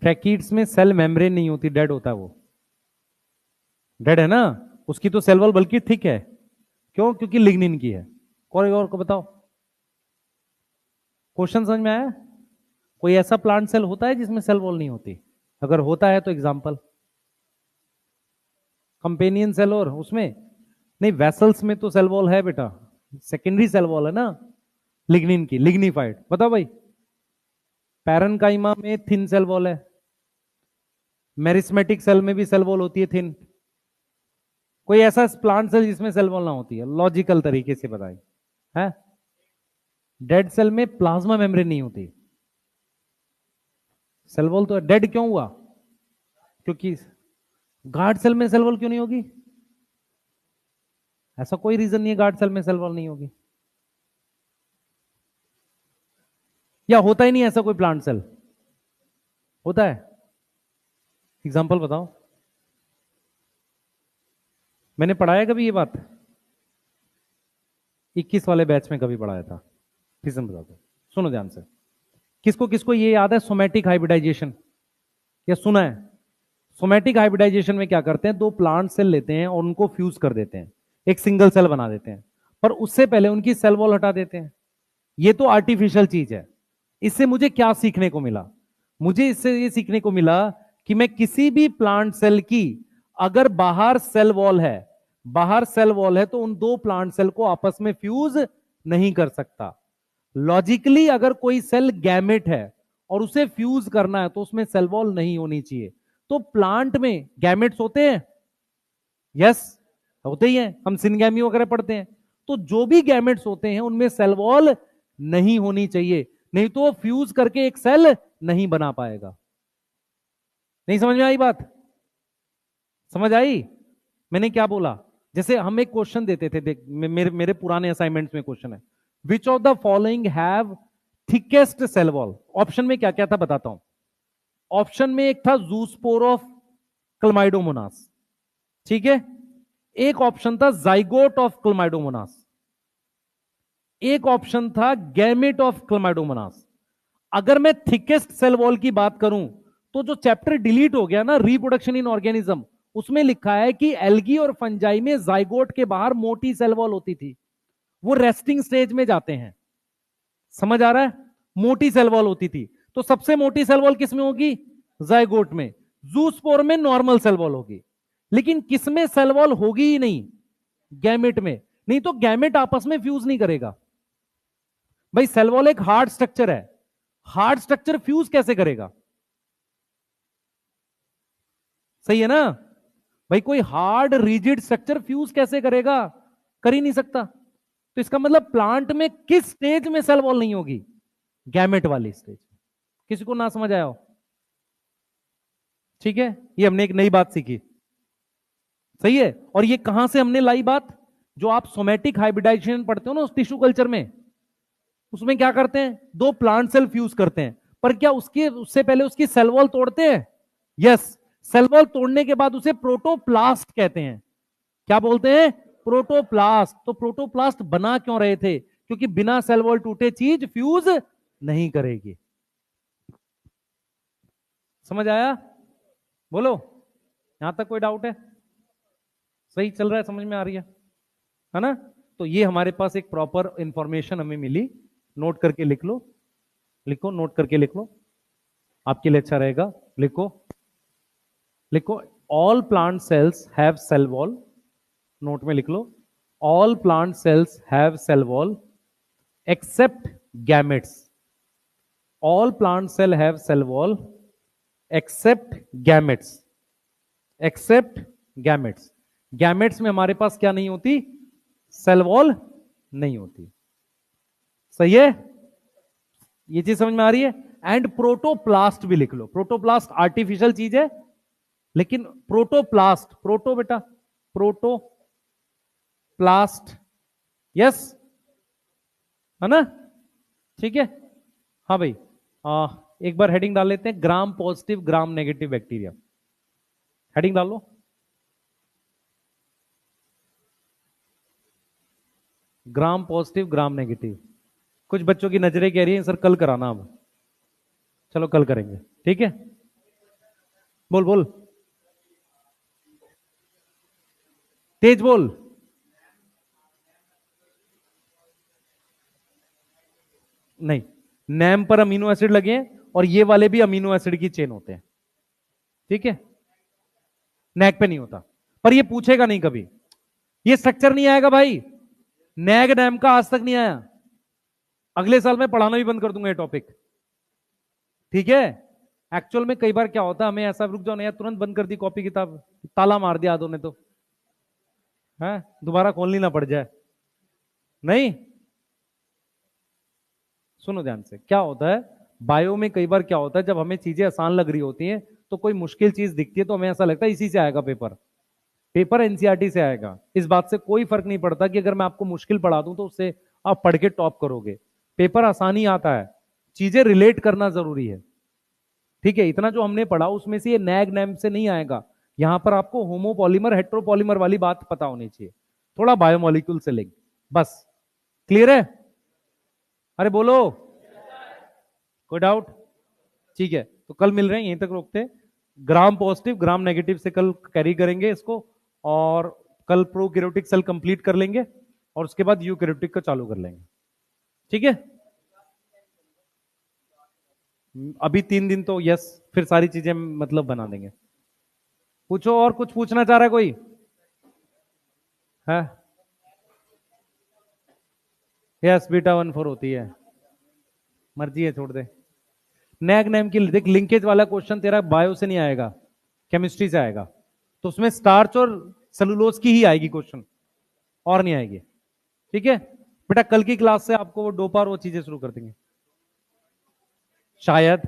ट्रैकीड्स में सेल मेम्ब्रेन नहीं होती, डेड होता है वो, डेड है ना, उसकी तो सेल वॉल बल्कि थिक है। क्यों? क्योंकि लिग्निन की है। कोई और को बताओ, क्वेश्चन समझ में आया? कोई ऐसा प्लांट सेल होता है जिसमें सेल वॉल नहीं होती? अगर होता है तो एग्जांपल कंपेनियन सेल, और उसमें नहीं, वेसल्स में तो सेल वॉल है बेटा, सेकेंडरी सेल वॉल है ना लिग्निन की, लिग्निफाइड। बताओ भाई, पैरेन्काइमा में थिन सेल वॉल है, मेरिस्मेटिक सेल में भी सेल वॉल होती है थिन। कोई ऐसा प्लांट सेल जिसमें सेल वॉल ना होती है? लॉजिकल तरीके से बताइए। है डेड सेल में प्लाज्मा मेम्ब्रेन नहीं होती, सेल वॉल तो डेड क्यों हुआ? क्योंकि गार्ड सेल में सेल वॉल क्यों नहीं होगी? ऐसा कोई रीजन नहीं है गार्ड सेल में सेल वॉल नहीं होगी, या होता ही नहीं ऐसा कोई प्लांट सेल? होता है, एग्जांपल बताओ। मैंने पढ़ाया कभी ये बात? 21 वाले बैच में कभी पढ़ाया था? रीजन बता दो, सुनो ध्यान से। किसको किसको ये याद है सोमैटिक हाइब्रिडाइजेशन? या सुना है? सोमैटिक हाइब्रिडाइजेशन में क्या करते हैं, दो प्लांट सेल लेते हैं और उनको फ्यूज कर देते हैं, एक सिंगल सेल बना देते हैं, पर उससे पहले उनकी सेल वॉल हटा देते हैं। ये तो आर्टिफिशियल चीज है। इससे मुझे क्या सीखने को मिला? मुझे इससे ये सीखने को मिला कि मैं किसी भी प्लांट सेल की अगर बाहर सेल वॉल है, बाहर सेल वॉल है, तो उन दो प्लांट सेल को आपस में फ्यूज नहीं कर सकता। लॉजिकली अगर कोई सेल गैमेट है और उसे फ्यूज करना है तो उसमें सेल वॉल नहीं होनी चाहिए। तो प्लांट में गैमेट्स होते हैं, यस होते ही हैं, हम सिनगैमी वगैरह पढ़ते हैं। तो जो भी गैमेट्स होते हैं उनमें सेल वॉल नहीं होनी चाहिए, नहीं तो वो फ्यूज करके एक सेल नहीं बना पाएगा। नहीं समझ में आई बात? समझ आई मैंने क्या बोला? जैसे हम एक क्वेश्चन देते थे, देख मेरे मेरे पुराने असाइनमेंट्स में क्वेश्चन है, which of the following have thickest cell wall. Option में क्या क्या था बताता हूं। ऑप्शन में एक था जूस्पोर ऑफ क्लमाइडोमोनास, ठीक है। एक ऑप्शन था जाइगोट ऑफ क्लमाइडोमोनास, एक ऑप्शन था गैमेट ऑफ क्लमाइडोमोनास। अगर मैं थिकेस्ट सेल वॉल की बात करूं तो जो चैप्टर डिलीट हो गया ना, रिप्रोडक्शन इन ऑर्गेनिज्म, उसमें लिखा है कि एल्गी और फंजाई में जाइगोट के बाहर मोटी सेल वॉल होती थी, वो रेस्टिंग स्टेज में जाते हैं। समझ आ रहा है? मोटी सेल वॉल होती थी, तो सबसे मोटी सेल वॉल किसमें होगी? जाइगोट में। जूस्पोर में नॉर्मल सेल वॉल होगी, लेकिन किसमें सेल वॉल होगी ही नहीं? गैमेट में। नहीं तो गैमेट आपस में फ्यूज नहीं करेगा भाई, सेल वॉल एक हार्ड स्ट्रक्चर है, हार्ड स्ट्रक्चर फ्यूज कैसे करेगा? सही है ना भाई? कोई हार्ड रिजिड स्ट्रक्चर फ्यूज कैसे करेगा? कर ही नहीं सकता। तो इसका मतलब प्लांट में किस स्टेज में सेल वॉल नहीं होगी? गैमेट वाली स्टेज। किसी को ना समझ आया हो? ठीक है, ये हमने एक नई बात सीखी। सही है। और ये कहां से हमने लाई बात? जो आप सोमेटिक हाइब्रिडाइजेशन पढ़ते हो ना उस टिश्यू कल्चर में, उसमें क्या करते हैं, दो प्लांट सेल फ्यूज करते हैं, पर क्या उसके उससे पहले उसकी सेल वॉल तोड़ते हैं? यस। सेल वॉल तोड़ने के बाद उसे प्रोटोप्लास्ट कहते हैं। क्या बोलते हैं? प्रोटोप्लास्ट। तो प्रोटोप्लास्ट बना क्यों रहे थे? क्योंकि बिना सेल वॉल टूटे चीज फ्यूज नहीं करेगी। समझ आया? बोलो, यहां तक कोई डाउट है? सही चल रहा है? समझ में आ रही है ना? तो ये हमारे पास एक प्रॉपर इंफॉर्मेशन हमें मिली। नोट करके लिख लो, लिखो, नोट करके लिख लो, आपके लिए अच्छा रहेगा। लिखो, लिखो, all plant cells have cell wall. Note में लिख लो, all plant cells have cell wall except gametes. All plant cell have cell wall except gametes. Except gametes. Gametes में हमारे पास क्या नहीं होती? सेल वॉल नहीं होती। सही है? ये चीज समझ में आ रही है? एंड प्रोटोप्लास्ट भी लिख लो। प्रोटोप्लास्ट आर्टिफिशियल चीज है, लेकिन प्रोटोप्लास्ट, प्रोटो बेटा, प्रोटोप्लास्ट, यस, है ना? ठीक है। हाँ भाई, एक बार हेडिंग डाल लेते हैं, gram positive gram negative bacteria. Heading डाल लो। Gram positive gram negative. कुछ बच्चों की नजरें कह रही हैं सर कल कराना, अब चलो कल करेंगे, ठीक है। बोल बोल, तेज बोल। नहीं, नैम पर अमीनो एसिड लगे हैं और ये वाले भी अमीनो एसिड की चेन होते हैं, ठीक है। नैक पे नहीं होता, पर ये पूछेगा नहीं कभी, ये स्ट्रक्चर नहीं आएगा भाई। नैग नैम का आज तक नहीं आया। अगले साल मैं पढ़ाना भी बंद कर दूंगा ये टॉपिक, ठीक है। एक्चुअल में कई बार क्या होता है, हमें ऐसा, रुक जाओ ना यार, तुरंत बंद कर दी कॉपी किताब, ताला मार दिया आदों ने तो, है दोबारा खोलनी ना पड़ जाए। नहीं, सुनो ध्यान से, क्या होता है बायो में, कई बार क्या होता है जब हमें चीजें आसान लग रही होती हैं तो कोई मुश्किल चीज दिखती है तो हमें ऐसा लगता है इसी से आएगा पेपर, पेपर एनसीईआरटी से आएगा। इस बात से कोई फर्क नहीं पड़ता कि अगर मैं आपको मुश्किल पढ़ा दूं तो उससे आप पढ़ के टॉप करोगे। पेपर आसानी आता है, चीजें रिलेट करना जरूरी है, ठीक है। इतना जो हमने पढ़ा उसमें से ये नैग नैम से नहीं आएगा। यहां पर आपको होमोपॉलीमर हेट्रोपॉलीमर वाली बात पता होनी चाहिए, थोड़ा बायोमोलिक्यूल से लिंक, बस। क्लियर है? अरे बोलो, कोई डाउट? ठीक है, तो कल मिल रहे हैं, यहीं तक रोकते हैं। ग्राम पॉजिटिव ग्राम नेगेटिव से कल कैरी करेंगे इसको, और कल प्रोकैरियोटिक सेल कंप्लीट कर लेंगे और उसके बाद यूकैरियोटिक का चालू कर लेंगे, ठीक है। अभी 3 दिन तो यस, फिर सारी चीजें मतलब बना देंगे। पूछो, और कुछ पूछना चाह रहा है कोई? है? यस, बीटा 1,4 होती है, मर्जी है, छोड़ दे। नैग नैम की देख, लिंकेज वाला क्वेश्चन तेरा बायो से नहीं आएगा, केमिस्ट्री से आएगा, तो उसमें स्टार्च और सेलुलोज की ही आएगी क्वेश्चन, और नहीं आएगी, ठीक है। बेटा कल की क्लास से आपको वो डोपा और वो चीजें शुरू कर देंगे शायद,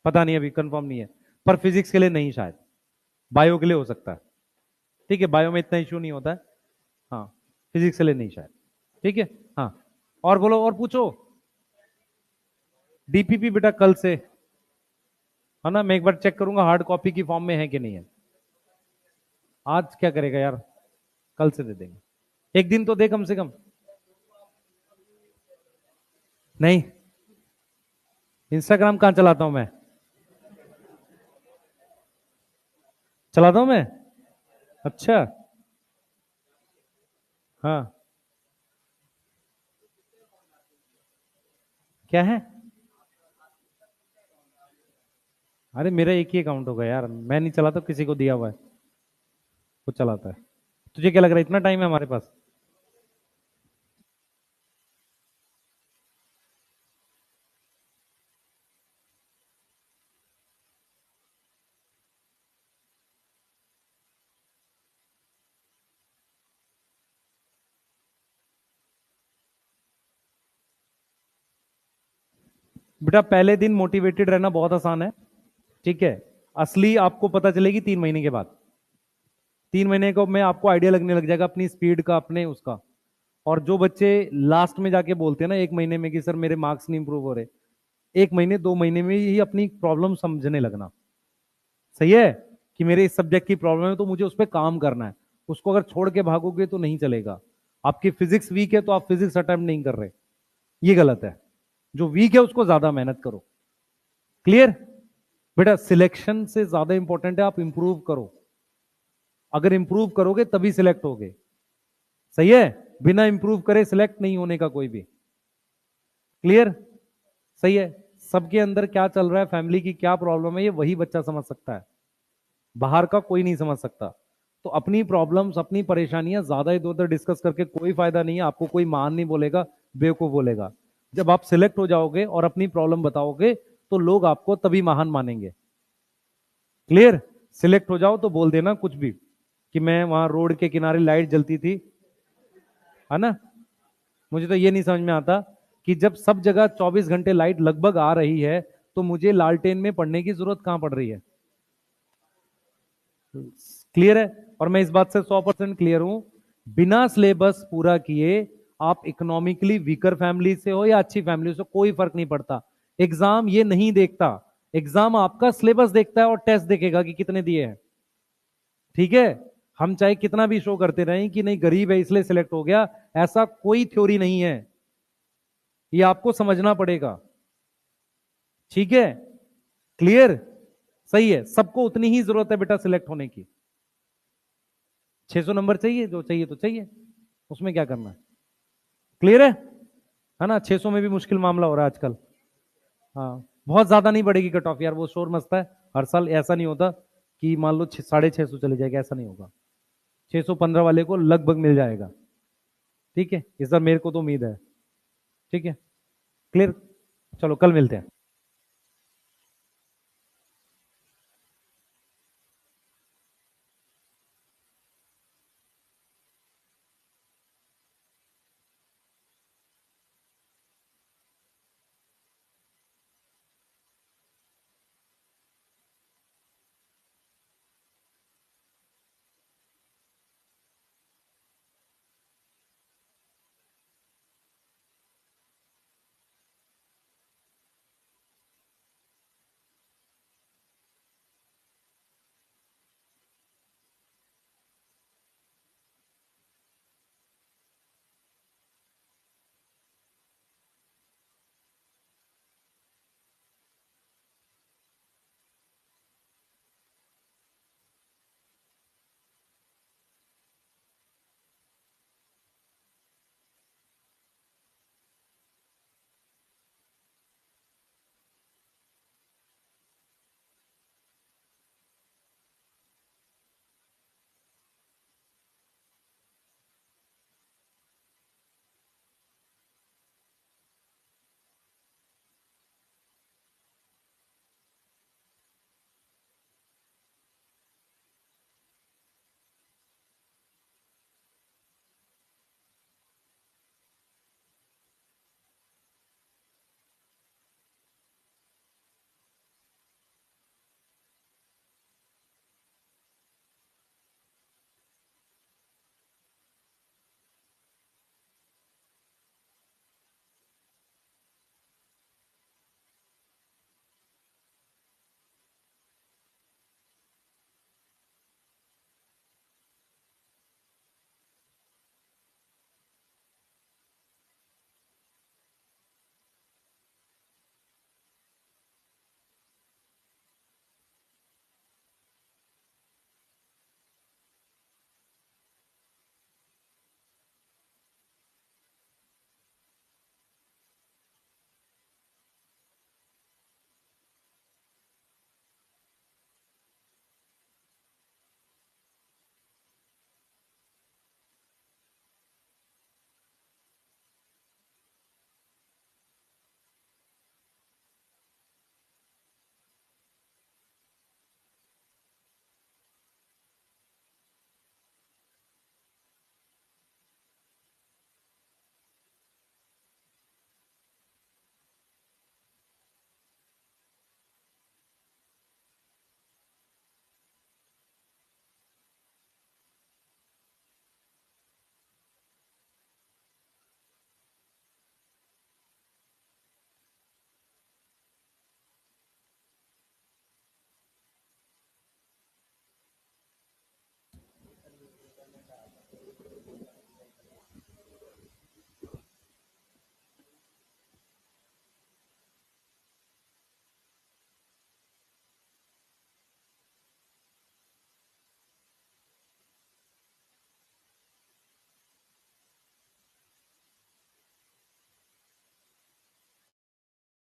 पता नहीं, अभी कंफर्म नहीं है। पर फिजिक्स के लिए नहीं शायद, बायो के लिए हो सकता है। ठीक है, बायो में इतना इश्यू नहीं होता है। हाँ, फिजिक्स के लिए नहीं शायद। ठीक है। हाँ, और बोलो, और पूछो। डीपीपी बेटा कल से, है ना, मैं एक बार चेक करूंगा हार्ड कॉपी की फॉर्म में है कि नहीं है। आज क्या करेगा यार, कल से दे देंगे, एक दिन तो दे कम से कम। नहीं, इंस्टाग्राम कहां चलाता हूं मैं, चलाता हूं मैं। अच्छा। हाँ, क्या है। अरे मेरा एक ही अकाउंट होगा यार, मैं नहीं चलाता, किसी को दिया हुआ है, वो चलाता है। तुझे क्या लग रहा है इतना टाइम है हमारे पास। बेटा पहले दिन मोटिवेटेड रहना बहुत आसान है। ठीक है, असली आपको पता चलेगी 3 महीने के बाद। 3 महीने को में आपको आइडिया लगने लग जाएगा अपनी स्पीड का, अपने उसका। और जो बच्चे लास्ट में जाके बोलते हैं ना 1 महीने में कि सर मेरे मार्क्स नहीं इंप्रूव हो रहे, 1 महीने 2 महीने में ही अपनी प्रॉब्लम समझने लगना। सही है, कि मेरे इस सब्जेक्ट की प्रॉब्लम है तो मुझे उस पर काम करना है। उसको अगर छोड़ के भागोगे तो नहीं चलेगा। आपकी फिजिक्स वीक है तो आप फिजिक्स अटेम्प्ट नहीं कर रहे, ये गलत है। जो वीक है उसको ज्यादा मेहनत करो। क्लियर। बेटा सिलेक्शन से ज्यादा इंपॉर्टेंट है आप इंप्रूव करो। अगर इंप्रूव करोगे तभी सिलेक्ट होगे। सही है, बिना इंप्रूव करे सिलेक्ट नहीं होने का कोई भी। क्लियर। सही है, सबके अंदर क्या चल रहा है, फैमिली की क्या प्रॉब्लम है, ये वही बच्चा समझ सकता है, बाहर का कोई नहीं समझ सकता। तो अपनी प्रॉब्लम्स, अपनी परेशानियां ज्यादा इधर उधर डिस्कस करके कोई फायदा नहीं है। आपको कोई मान नहीं बोलेगा, बेवकूफ बोलेगा। जब आप सिलेक्ट हो जाओगे और अपनी प्रॉब्लम बताओगे तो लोग आपको तभी महान मानेंगे। क्लियर। सिलेक्ट हो जाओ तो बोल देना कुछ भी, कि मैं वहां रोड के किनारे लाइट जलती थी, है ना। मुझे तो ये नहीं समझ में आता कि जब सब जगह 24 घंटे लाइट लगभग आ रही है तो मुझे लालटेन में पढ़ने की जरूरत कहां पड़ रही है। क्लियर है, और मैं इस बात से 100% क्लियर हूं, बिना सिलेबस पूरा किए आप इकोनॉमिकली वीकर फैमिली से हो या अच्छी फैमिली से, कोई फर्क नहीं पड़ता। एग्जाम ये नहीं देखता, एग्जाम आपका सिलेबस देखता है और टेस्ट देखेगा कि कितने दिए हैं। ठीक है, हम चाहे कितना भी शो करते रहें कि नहीं गरीब है इसलिए सिलेक्ट हो गया, ऐसा कोई थ्योरी नहीं है, ये आपको समझना पड़ेगा। ठीक है। क्लियर। सही है, सबको उतनी ही जरूरत है बेटा सिलेक्ट होने की। 600 नंबर चाहिए, जो चाहिए तो चाहिए, उसमें क्या करना है। क्लियर है ना। 600 में भी मुश्किल मामला हो रहा है आजकल। हाँ, बहुत ज्यादा नहीं बढ़ेगी कट ऑफ यार, वो शोर मचता है हर साल। ऐसा नहीं होता कि मान लो 650 चले जाएगा, ऐसा नहीं होगा। 615 वाले को लगभग मिल जाएगा। ठीक है, इस बार मेरे को तो उम्मीद है। ठीक है। क्लियर। चलो कल मिलते हैं।